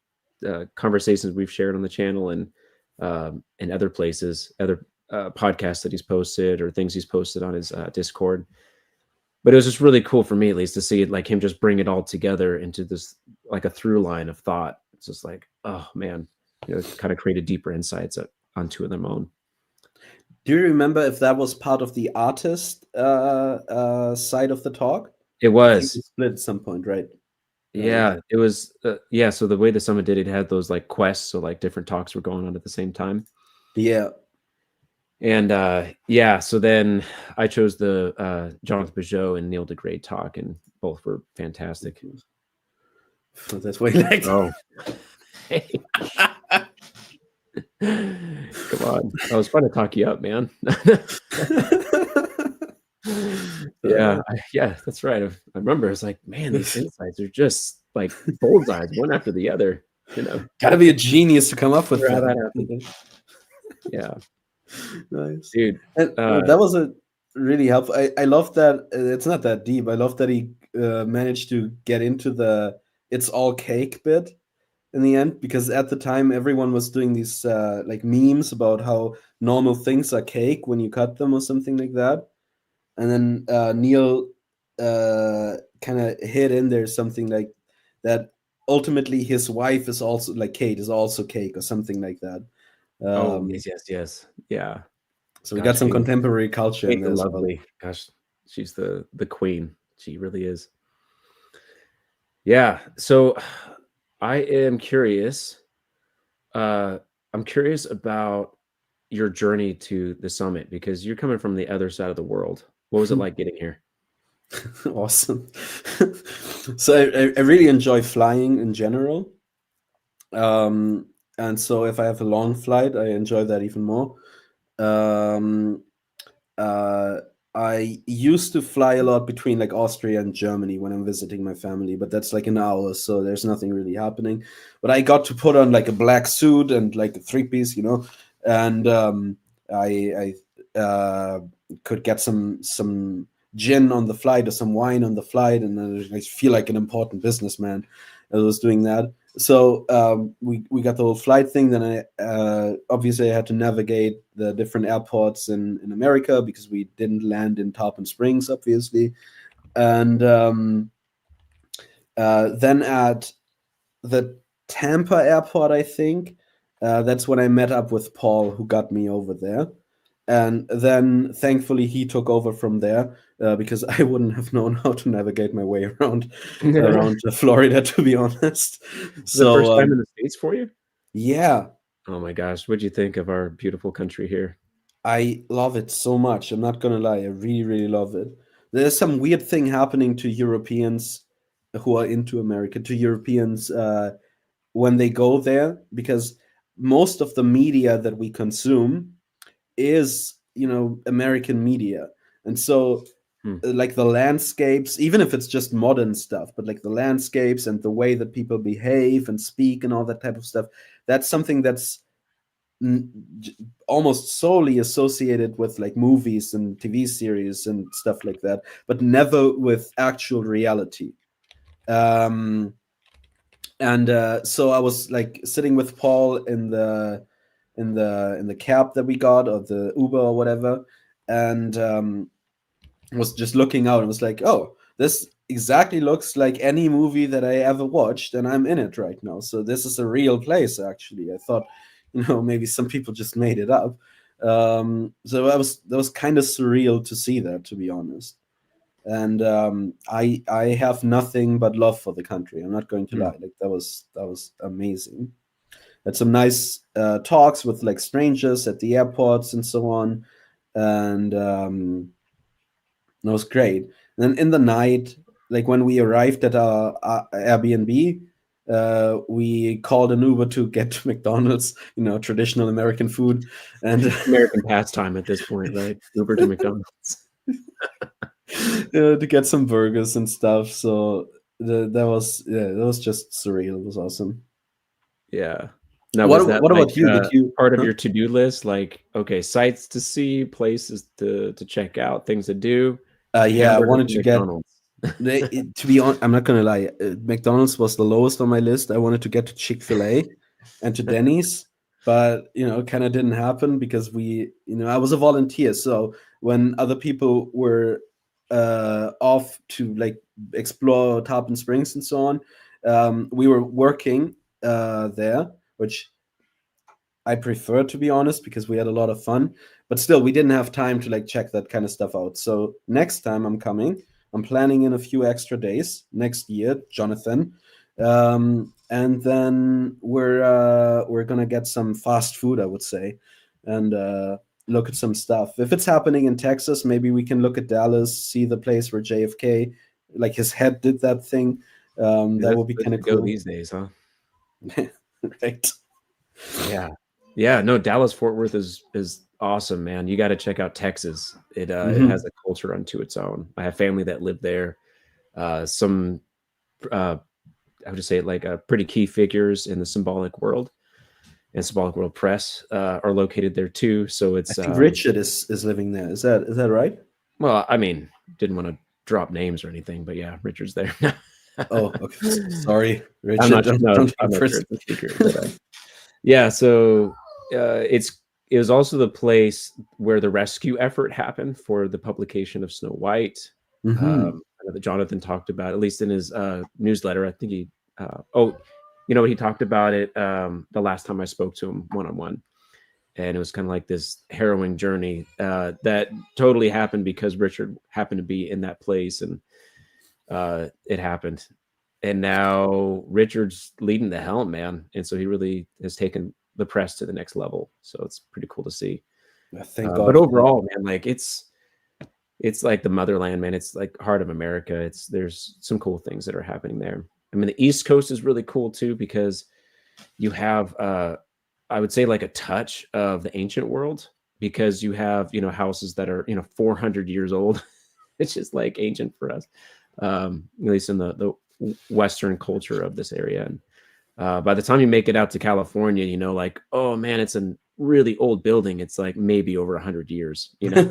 the conversations we've shared on the channel and in other places, other podcasts that he's posted or things he's posted on his Discord. But it was just really cool for me, at least, to see it, like him just bring it all together into this like a through line of thought. It's just like, oh man, kind of created deeper insights onto their own. Do you remember if that was part of the artist side of the talk? It was. We split at some point, right? Yeah, it was. So the way the summit did it had those like quests, so like different talks were going on at the same time. Yeah. And so then I chose the Jonathan Pageau and Neil deGraye talk, and both were fantastic. So that's why you like. Oh. Come on. I was trying to talk you up, man. Yeah, that's right. I remember it's like, man, these insights are just like bullseyes, one after the other. Gotta be a genius to come up with that. Yeah. Nice. Dude. And that was a really helpful. I love that it's not that deep. I love that he managed to get into the "it's all cake" bit in the end, because at the time everyone was doing these like memes about how normal things are cake when you cut them or something like that. And then Neil kind of hid in there something like that. Ultimately, his wife is also like Kate is also cake or something like that. Yes. Yeah. So we got some contemporary culture in there. Lovely. Well. Gosh, she's the queen. She really is. Yeah. So I am curious. I'm curious about your journey to the summit, because you're coming from the other side of the world. What was it like getting here? Awesome. So I really enjoy flying in general. And so if I have a long flight, I enjoy that even more. I used to fly a lot between like Austria and Germany when I'm visiting my family, but that's like an hour, so there's nothing really happening. But I got to put on like a black suit and like a three-piece, and I could get some gin on the flight or some wine on the flight, and I feel like an important businessman. I was doing that. So we got the whole flight thing. Then I obviously I had to navigate the different airports in America because we didn't land in Tarpon Springs, obviously. And then at the Tampa airport, I think that's when I met up with Paul, who got me over there. And then thankfully he took over from there because I wouldn't have known how to navigate my way around Florida, to be honest. The first So time in the States for you? yeah, Oh my gosh, what'd you think of our beautiful country here? I love it so much. I'm not gonna lie, I really, really love it. There's some weird thing happening to Europeans who are into America, to Europeans when they go there, because most of the media that we consume is, American media. And so like the landscapes, even if it's just modern stuff, but like the landscapes and the way that people behave and speak and all that type of stuff, that's something that's almost solely associated with like movies and TV series and stuff like that, but never with actual reality. um and so I was like sitting with Paul in the cab that we got, or the Uber or whatever, and was just looking out and was like, oh, this exactly looks like any movie that I ever watched, and I'm in it right now. So this is a real place, actually. I thought, maybe some people just made it up. So that was kind of surreal to see that, to be honest. And I have nothing but love for the country. I'm not going to lie. Like that was amazing. Had some nice talks with like strangers at the airports and so on, and it was great. And then in the night, like when we arrived at our Airbnb, we called an Uber to get to McDonald's, traditional American food, and American pastime at this point, right? Uber to McDonald's. to get some burgers and stuff. So that was just surreal. It was awesome. Yeah. Now, was that What like about you? Did you? part of Huh? your to-do list? Like, okay, sites to see, places to check out, things to do, Yeah, I hamburger wanted from to get. McDonald's. To be honest, I'm not gonna lie. McDonald's was the lowest on my list. I wanted to get to Chick-fil-A and to Denny's, but it kind of didn't happen because I was a volunteer. So when other people were off to like explore Tarpon Springs and so on, we were working there, which I prefer, to be honest, because we had a lot of fun. But still, we didn't have time to like check that kind of stuff out. So next time I'm coming, I'm planning in a few extra days next year, Jonathan, and then we're gonna get some fast food, I would say, and look at some stuff. If it's happening in Texas, maybe we can look at Dallas, see the place where JFK, like his head, did that thing. Yeah, That that's would be the place kind to of go cool, these days, huh? right? Yeah. Yeah, no, Dallas Fort Worth is awesome, man. You got to check out Texas. It Mm-hmm. has a culture unto its own. I have family that live there. Some I would just say like pretty key figures in the symbolic world and symbolic world press are located there too. So I it's think Richard is living there. Is that right? well, I mean, didn't want to drop names or anything, but yeah, Richard's there. Oh, okay. Sorry, I'm Richard. not Don't no, don't take I'm it not sure first. it's a secret, but yeah. So it was also the place where the rescue effort happened for the publication of Snow White. Mm-hmm. I know that Jonathan talked about, at least in his newsletter. I think he oh, you know, he talked about it the last time I spoke to him one on one, and it was kind of like this harrowing journey that totally happened because Richard happened to be in that place, and it happened. And now Richard's leading the helm, man, and so he really has taken the press to the next level. So it's pretty cool to see. Thank But God for that. overall, man, like it's like the motherland, man. It's like heart of America. There's some cool things that are happening there. I mean, the East Coast is really cool too because you have I would say like a touch of the ancient world because you have, houses that are, 400 years old. It's just like ancient for us, at least in the Western culture of this area. And by the time you make it out to California, like, oh man, it's a really old building. It's like maybe over 100 years, you know.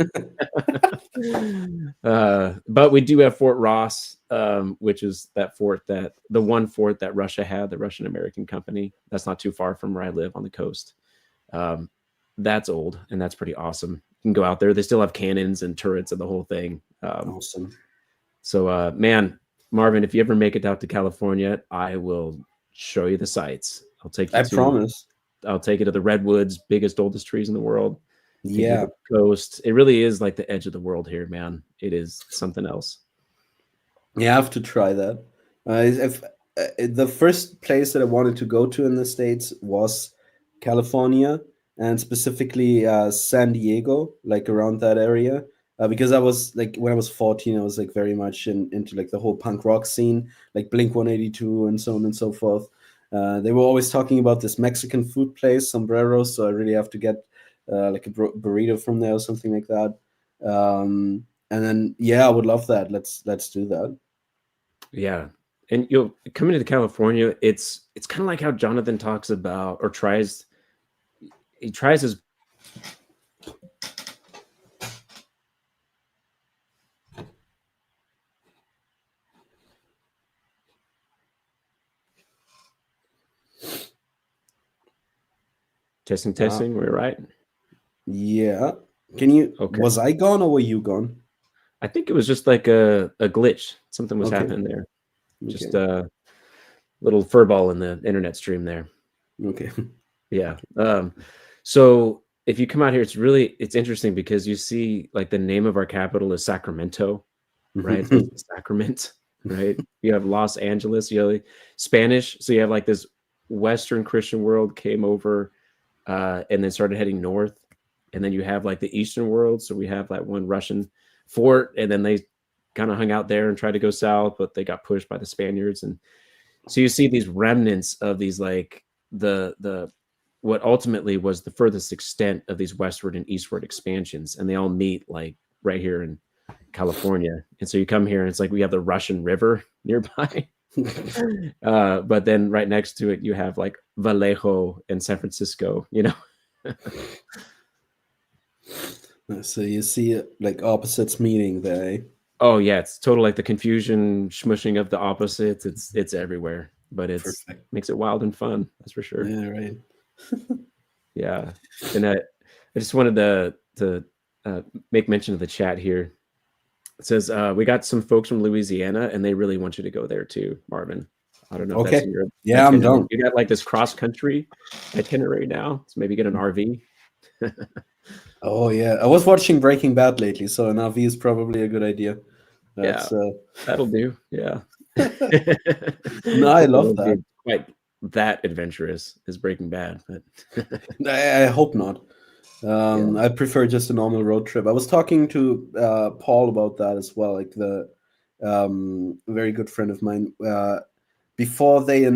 But we do have Fort Ross, which is that fort that the one fort that Russia had, the Russian American company. That's not too far from where I live on the coast. That's old, and that's pretty awesome. You can go out there. They still have cannons and turrets and the whole thing. Awesome. So, man, Marvin, if you ever make it out to California, I will show you the sights. I'll take you I to. promise. I'll take you to the redwoods, biggest, oldest trees in the world. Take you Yeah. to the coast. It really is like the edge of the world here, man. It is something else. You have to try that. The first place that I wanted to go to in the States was California, and specifically San Diego, like around that area. Because I was like, when I was 14, I was like very much into like the whole punk rock scene, like Blink 182 and so on and so forth. They were always talking about this Mexican food place, Sombreros, so I really have to get like a burrito from there or something like that. And then, yeah, I would love that. Let's do that. Yeah. And you'll coming to California, it's kind of like how Jonathan talks about or tries his testing, we're right. Yeah. Can you Okay. Was I gone or were you gone? I think it was just like a glitch. Something was Okay. happening there. Just Okay. a little furball in the internet stream there. Okay. Yeah. So if you come out here, it's interesting because you see like the name of our capital is Sacramento, right? So it's the Sacrament, right? You have Los Angeles, you have Spanish. So you have like this Western Christian world came over and then started heading north. And then you have like the Eastern world. So we have like one Russian fort, and then they kind of hung out there and tried to go south, but they got pushed by the Spaniards. And so you see these remnants of these like the what ultimately was the furthest extent of these westward and eastward expansions, and they all meet like right here in California. And so you come here and it's like we have the Russian River nearby. But then right next to it you have like Vallejo and San Francisco, you know. So you see like opposites meeting there. Eh? Oh yeah, it's total like the confusion, smushing of the opposites. It's everywhere, but makes it wild and fun. That's for sure. Yeah, right. Yeah, and I just wanted to make mention of the chat here. It says we got some folks from Louisiana, and they really want you to go there too, Marvin. I don't know if that's in your yeah, I'm done. You got like this cross country itinerary now, so maybe get an RV. Oh yeah, I was watching Breaking Bad lately, so an RV is probably a good idea. That's, that'll do. Yeah. No, I love that. Quite that adventurous is Breaking Bad, but I hope not. I prefer just a normal road trip. I was talking to Paul about that as well, like the very good friend of mine. Before they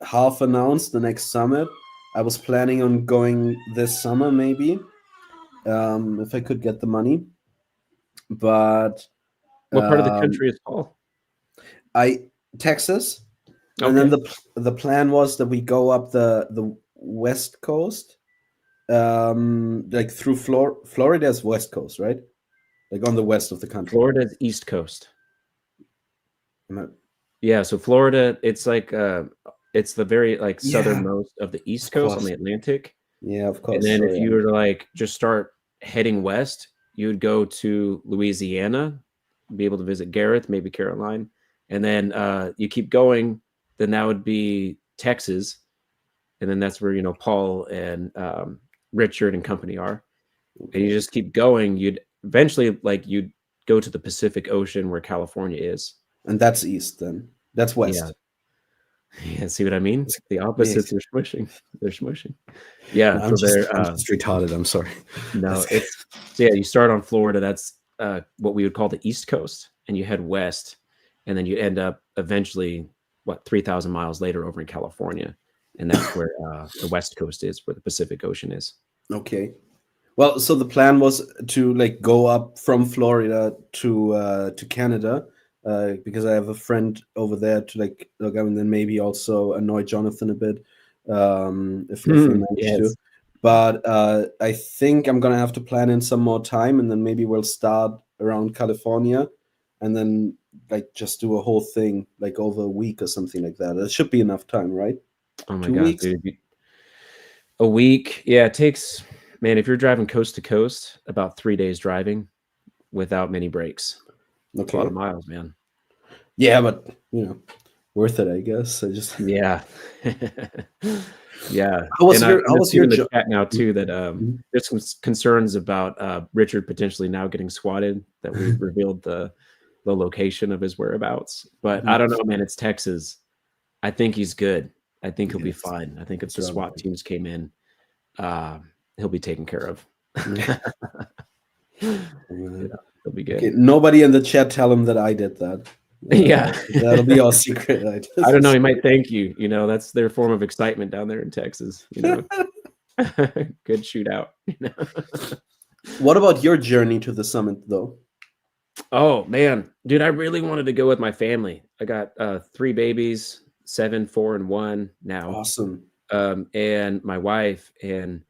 half announced the next summit, I was planning on going this summer, maybe, if I could get the money. But what part of the country is Paul? Texas, okay. And then the plan was that we go up the west coast, like through Florida's west coast, right? Like on the west of the country. Florida's east coast. Yeah, so Florida, it's like it's the very like southernmost of the east coast on the Atlantic. Yeah, of course. And then if you were to like just start heading west, you would go to Louisiana, be able to visit Gareth, maybe Caroline, and then you keep going, then that would be Texas, and then that's where Paul and Richard and company are. Okay. And you just keep going. You'd eventually you'd go to the Pacific Ocean where California is, and that's east. Then that's west. Yeah, see what I mean? The opposites are smushing. They're smushing. Yeah, no, I'm just retarded. I'm sorry. No, you start on Florida. That's what we would call the East Coast, and you head west, and then you end up eventually 3,000 miles later over in California, and that's where the West Coast is, where the Pacific Ocean is. Okay. Well, so the plan was to go up from Florida to Canada. Because I have a friend over there to look, and then maybe also annoy Jonathan a bit, if we manage to. But I think I'm gonna have to plan in some more time, and then maybe we'll start around California, and then like just do a whole thing like over a week or something like that. It should be enough time, right? Oh my 2 God, weeks? dude. A week. Yeah, it takes, man, if you're driving coast to coast, about 3 days driving without many breaks. It's a lot Okay. of miles, man. Yeah, but worth it, I guess. I just Yeah. Yeah. how was And your I'm just seeing in the job? chat now too that there's some concerns about Richard potentially now getting swatted, that we revealed the location of his whereabouts. But I don't know, man. It's Texas. I think he's good. I think he'll be fine. I think if the SWAT teams came in, he'll be taken care of. Yeah, he'll be good. Okay, nobody in the chat tell him that I did that. Yeah. That'll be our secret. I don't know. He might thank you. That's their form of excitement down there in Texas. Good shootout. What about your journey to the summit, though? Oh man, dude, I really wanted to go with my family. I got 3 babies, 7, 4, and 1 now. Awesome. And my wife, and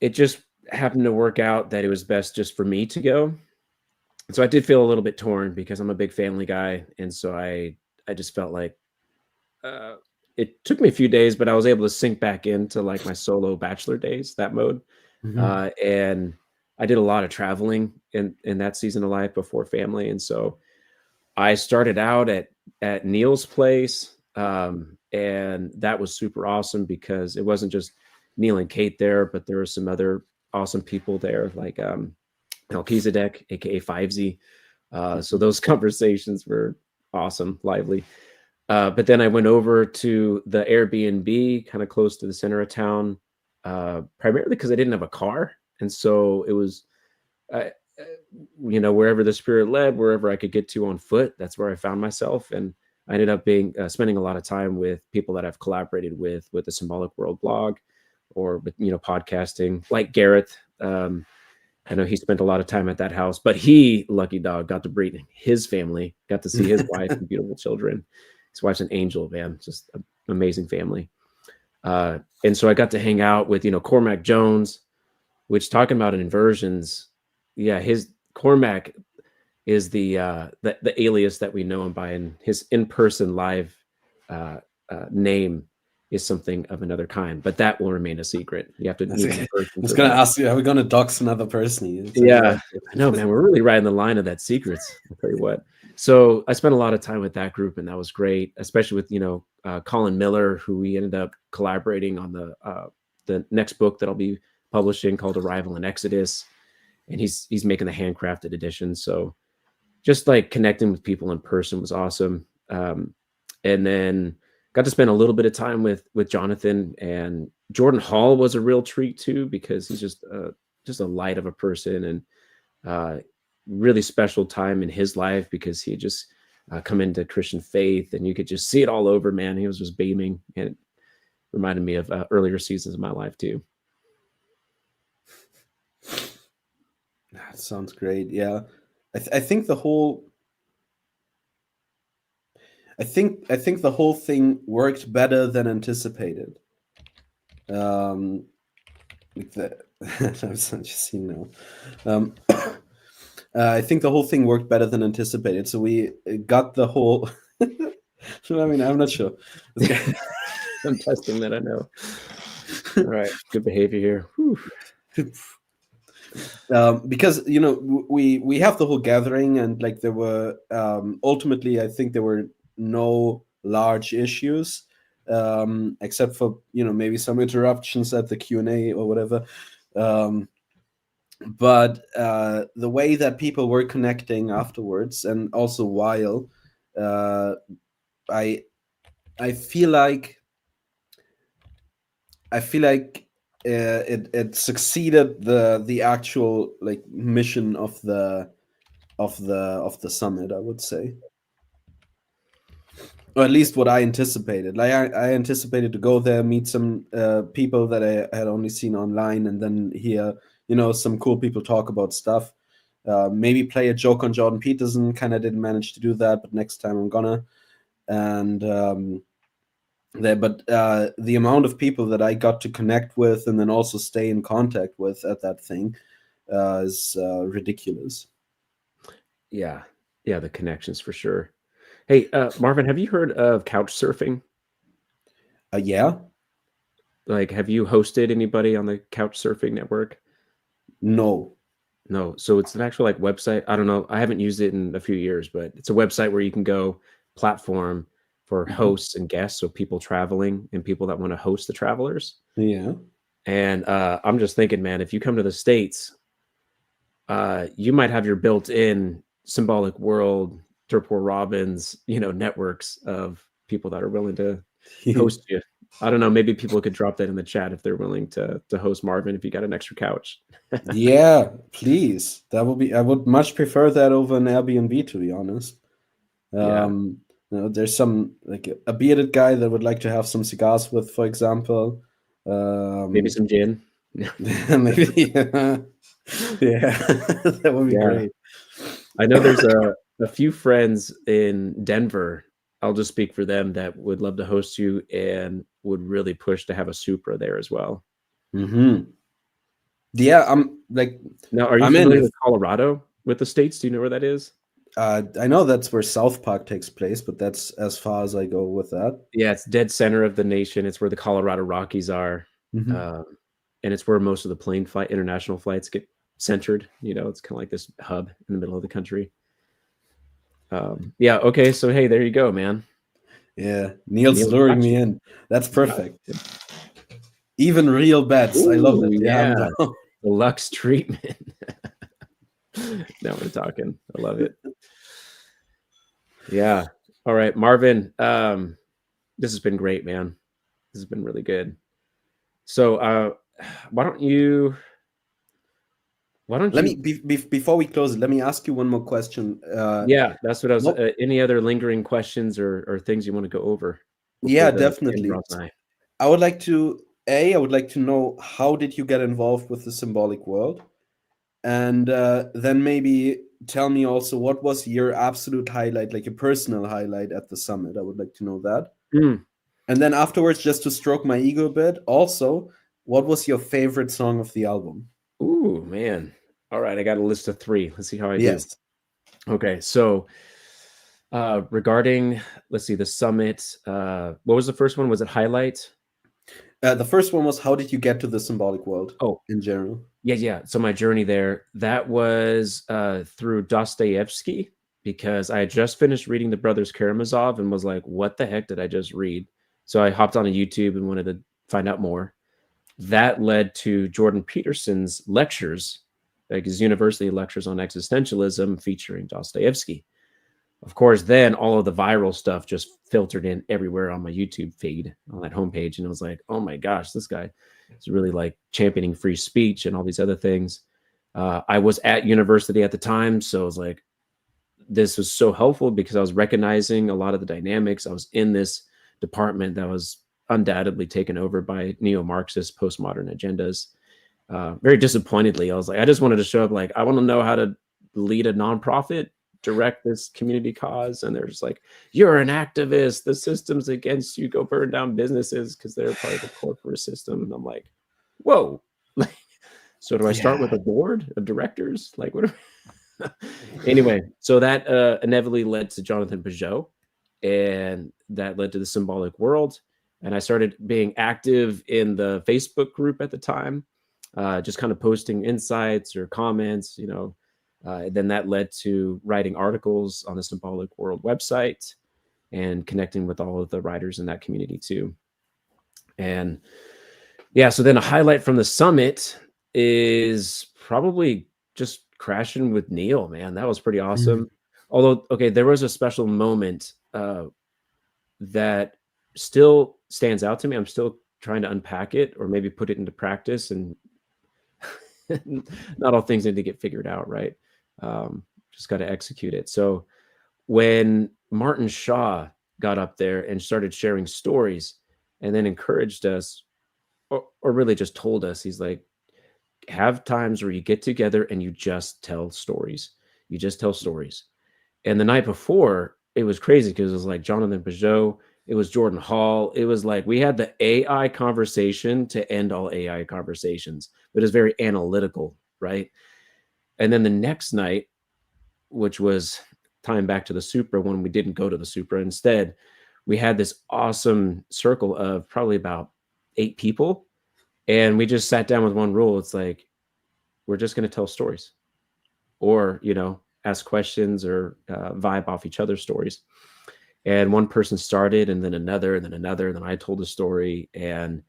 it just happened to work out that it was best just for me to go. So I did feel a little bit torn because I'm a big family guy, and so I just felt like it took me a few days, but I was able to sink back into like my solo bachelor days, that mode. And I did a lot of traveling in that season of life before family. And so I started out at Neil's place. And that was super awesome because it wasn't just Neil and Kate there, but there were some other awesome people there, like Melchizedek, aka 5Z. So those conversations were awesome, lively. But then I went over to the Airbnb kind of close to the center of town, primarily because I didn't have a car. And so it was, wherever the spirit led, wherever I could get to on foot, that's where I found myself. And I ended up spending a lot of time with people that I've collaborated with the Symbolic World blog, or with, podcasting, like Gareth. I know he spent a lot of time at that house, but he, lucky dog, got to breed his family, got to see his wife and beautiful children. His wife's an angel, man, just an amazing family. And so I got to hang out with, Cormac Jones, which, talking about inversions, yeah, his Cormac is the alias that we know him by, and his in-person live name is something of another kind, but that will remain a secret. You have to meet him in person. I was going to ask you, are we going to dox another person? Yeah, I know, man. We're really riding the line of that secrets. I'll tell you what. So I spent a lot of time with that group, and that was great, especially with Colin Miller, who we ended up collaborating on the next book that I'll be publishing, called Arrival and Exodus, and he's making the handcrafted edition. So just like connecting with people in person was awesome. And then got to spend a little bit of time with Jonathan, and Jordan Hall was a real treat too, because he's just a light of a person, and really special time in his life because he had just come into Christian faith, and you could just see it all over, man. He was just beaming, and it reminded me of earlier seasons of my life too. That sounds great. Yeah, I think the whole thing worked better than anticipated. Like that. I'm just seeing now. I think the whole thing worked better than anticipated. So we got the whole. I mean, I'm not sure. I'm testing that. I know. All right, good behavior here. Because we have the whole gathering, and like there were ultimately, I think there were no large issues, except for maybe some interruptions at the Q&A or whatever. But the way that people were connecting afterwards, and also while, I feel like it succeeded the actual like mission of the summit, I would say, or at least what I anticipated. Like I anticipated to go there, meet some people that I had only seen online, and then hear some cool people talk about stuff. Maybe play a joke on Jordan Peterson. Kind of didn't manage to do that, but next time I'm gonna. And there, but the amount of people that I got to connect with and then also stay in contact with at that thing is ridiculous. Yeah, yeah, the connections for sure. Hey, Marvin, have you heard of couch surfing? Yeah. Like, have you hosted anybody on the couch surfing network? No. No. So it's an actual like website. I don't know. I haven't used it in a few years, but it's a website where you can go platform for Mhm. hosts and guests. So people traveling and people that want to host the travelers. Yeah. And I'm just thinking, man, if you come to the States, you might have your built-in Symbolic World, Turpor Robbins, networks of people that are willing to host you. I don't know. Maybe people could drop that in the chat if they're willing to host Marvin if you got an extra couch. Yeah, please. That would be. I would much prefer that over an Airbnb, to be honest. Yeah, There's some like a bearded guy that would like to have some cigars with, for example. maybe some gin. Maybe, yeah, yeah, that would be Yeah, great. I know there's a few friends in Denver. I'll just speak for them that would love to host you and would really push to have a Supra there as well. Hmm. Yeah, Now, are you I'm in. familiar If with Colorado with the states? Do you know where that is? I know that's where South Park takes place, but that's as far as I go with that. Yeah, it's dead center of the nation. It's where the Colorado Rockies are, Hmm. um, and it's where most of the international flights get centered. It's kind of like this hub in the middle of the country. Yeah. Okay. So hey, there you go, man. Yeah, Neil's Neil's luring got me you. in. That's He's got perfect. you. Even real bets. I love Ooh, it. Yeah, I'm yeah. down. Deluxe treatment. Now we're talking. I love it. Yeah. All right, Marvin. This has been great, man. This has been really good. So, why don't you? Why don't Let me you? before we close it, let me ask you one more question. Yeah, that's what I was. What? Any other lingering questions or things you want to go over before Yeah, the end definitely. draws nigh? I would like to I would like to know, how did you get involved with the symbolic world, and then maybe tell me also, what was your absolute highlight, like a personal highlight at the summit. I would like to know that. Mm. And then afterwards, just to stroke my ego a bit, also, what was your favorite song of the album? Ooh, man. All right, I got a list of 3. Let's see how I do. Yes. Okay, so regarding, let's see, the summit. What was the first one? Was it highlight? The first one was, how did you get to the symbolic world Oh, in general? yeah. So my journey there, that was through Dostoevsky, because I had just finished reading The Brothers Karamazov and was like, what the heck did I just read? So I hopped on a YouTube and wanted to find out more. That led to Jordan Peterson's lectures, like his university lectures on existentialism featuring Dostoevsky. Of course, then all of the viral stuff just filtered in everywhere on my YouTube feed on that homepage. And I was like, oh my gosh, this guy is really like championing free speech and all these other things. I was at university at the time. So I was like, this was so helpful because I was recognizing a lot of the dynamics. I was in this department that was undoubtedly taken over by neo-Marxist postmodern agendas. Very disappointedly, I was like, I just wanted to show up. Like, I want to know how to lead a nonprofit, direct this community cause, and they're just like, "You're an activist. The system's against you. Go burn down businesses because they're part of the corporate system." And I'm like, "Whoa!" So do I start with Yeah. a board of directors? Like, what? Anyway, so that inevitably led to Jonathan Pageau, and that led to the Symbolic World. And I started being active in the Facebook group at the time, just kind of posting insights or comments, then that led to writing articles on the Symbolic World website and connecting with all of the writers in that community too. And yeah, so then a highlight from the summit is probably just crashing with Neil, man. That was pretty Mhm. awesome. Although, okay, there was a special moment that still stands out to me. I'm still trying to unpack it or maybe put it into practice, and not all things need to get figured out, right? Just got to execute it. So when Martin Shaw got up there and started sharing stories and then encouraged us, or really just told us, he's like, have times where you get together and you just tell stories. You just tell stories. And the night before, it was crazy because it was like Jonathan Pageau It was Jordan Hall. It was like we had the AI conversation to end all AI conversations, but it's very analytical, right? And then the next night, which was time back to the Supra when we didn't go to the Supra. Instead, we had this awesome circle of probably about 8 people. And we just sat down with one rule. It's like, we're just going to tell stories or, ask questions or vibe off each other's stories. And one person started and then another and then another. And then I told a story and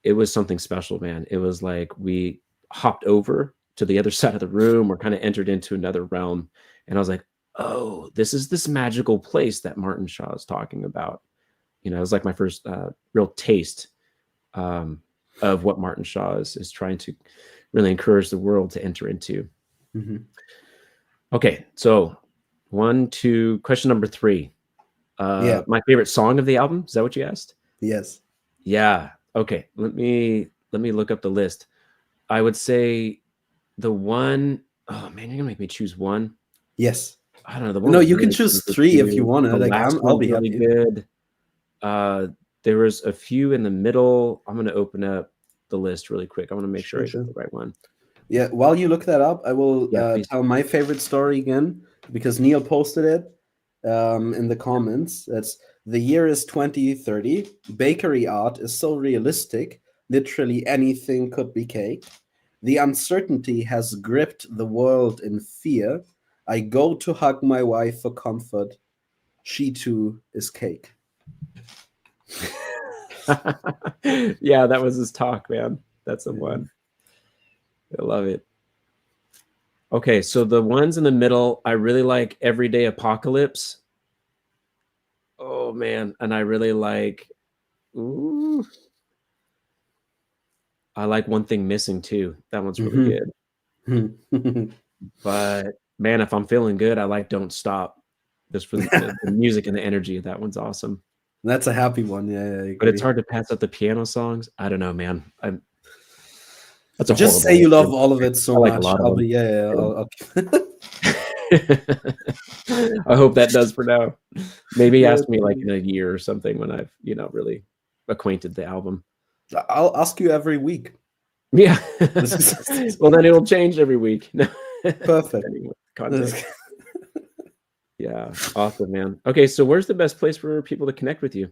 it was something special, man. It was like we hopped over to the other side of the room or kind of entered into another realm. And I was like, oh, this is this magical place that Martin Shaw is talking about. It was like my first real taste of what Martin Shaw is trying to really encourage the world to enter into. Mm-hmm. Okay, so question number 3. My favorite song of the album. Is that what you asked? Yes. Yeah. Okay. Let me look up the list. I would say the one, oh man, you're gonna make me choose one. Yes. I don't know. The one No, was you can really choose good 3 too. if you want to. The Like last I'll one's be really happy. good. There was a few in the middle. I'm gonna open up the list really quick. I want to make sure I get the right one. Yeah, while you look that up, I will tell my favorite story again because Neil posted it in the comments. That's the year is 2030. Bakery art is so realistic, literally anything could be cake. The uncertainty has gripped the world in fear. I go to hug my wife for comfort. She too is cake. Yeah, that was his talk, man. That's the one. I love it. Okay, so the ones in the middle, I really like Everyday Apocalypse. Oh man, and I really like I like One Thing Missing too. That one's really good. But man, if I'm feeling good, I like Don't Stop. Just for the music and the energy. That one's awesome. That's a happy one. Yeah, but it's hard to pass up the piano songs. I don't know, man. That's a just horrible say you love answer. all of it so I like much. a lot of I'll them. be I'll I hope that does for now. Maybe ask me like in a year or something when I've really acquainted the album. I'll ask you every week. Yeah. Well, then it'll change every week. Perfect. Context. Yeah, awesome, man. Okay, so where's the best place for people to connect with you?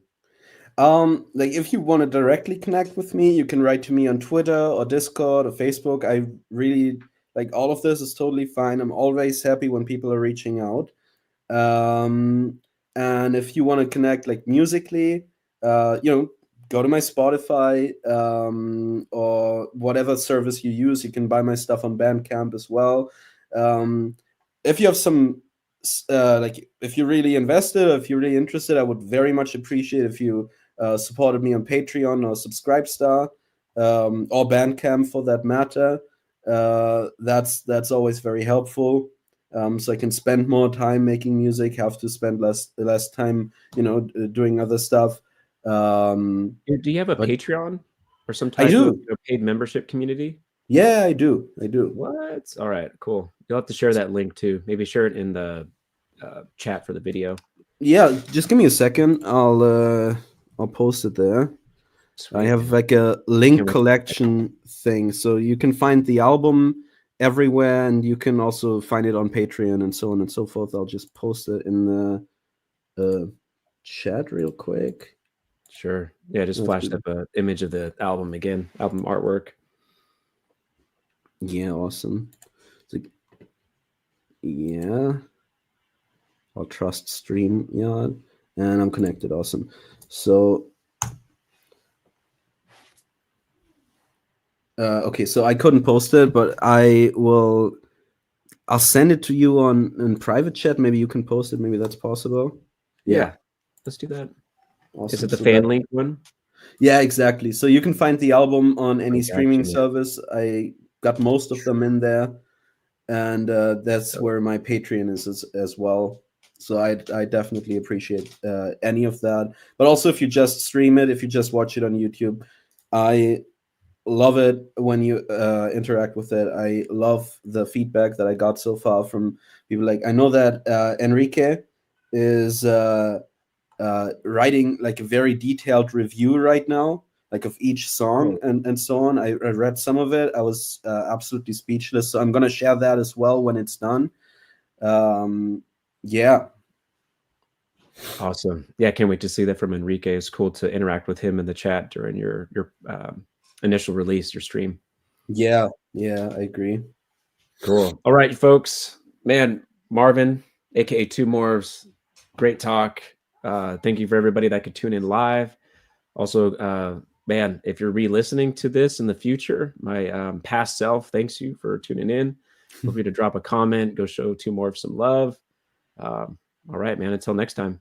Like if you want to directly connect with me, you can write to me on Twitter or Discord or Facebook. I really like all of this is totally fine. I'm always happy when people are reaching out. And if you want to connect like musically, go to my Spotify or whatever service you use. You can buy my stuff on Bandcamp as well. If you have some like if you're really invested or if you're really interested, I would very much appreciate if you supported me on Patreon or Subscribestar or Bandcamp for that matter. That's always very helpful. So I can spend more time making music, have to spend less time, doing other stuff. Do you have a Patreon or some I type do. of paid membership community? Yeah, I do. What? All right, cool. You'll have to share that link too. Maybe share it in the chat for the video. Yeah, just give me a second. I'll post it there. Sweet. I have like a link collection thing, so you can find the album everywhere, and you can also find it on Patreon and so on and so forth. I'll just post it in the chat real quick. Sure. Yeah, just flashed up an image of the album again, album artwork. Yeah, awesome. Yeah. I'll trust StreamYard, and I'm connected. Awesome. So, okay, so I couldn't post it, but I'll send it to you in private chat. Maybe you can post it. Maybe that's possible. Yeah. Let's do that. Awesome. Is it the fan link one? Yeah, exactly. So you can find the album on any streaming service. I got most of them in there, and that's where my Patreon is as well. So I definitely appreciate any of that. But also, if you just stream it, if you just watch it on YouTube, I love it when you interact with it. I love the feedback that I got so far from people. Like I know that Enrique is writing like a very detailed review right now, like of each song and so on. I read some of it. I was absolutely speechless. So I'm gonna share that as well when it's done. Yeah. Awesome. Yeah, I can't wait to see that from Enrique. It's cool to interact with him in the chat during your initial release, your stream. Yeah, I agree. Cool. All right, folks. Man, Marvin, aka 2mørvs, great talk. Thank you for everybody that could tune in live. Also, man, if you're re-listening to this in the future, my past self thanks you for tuning in. Feel free to drop a comment, go show 2mørvs some love. All right, man. Until next time.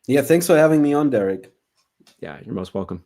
Yeah, thanks for having me on, Derek. Yeah, you're most welcome.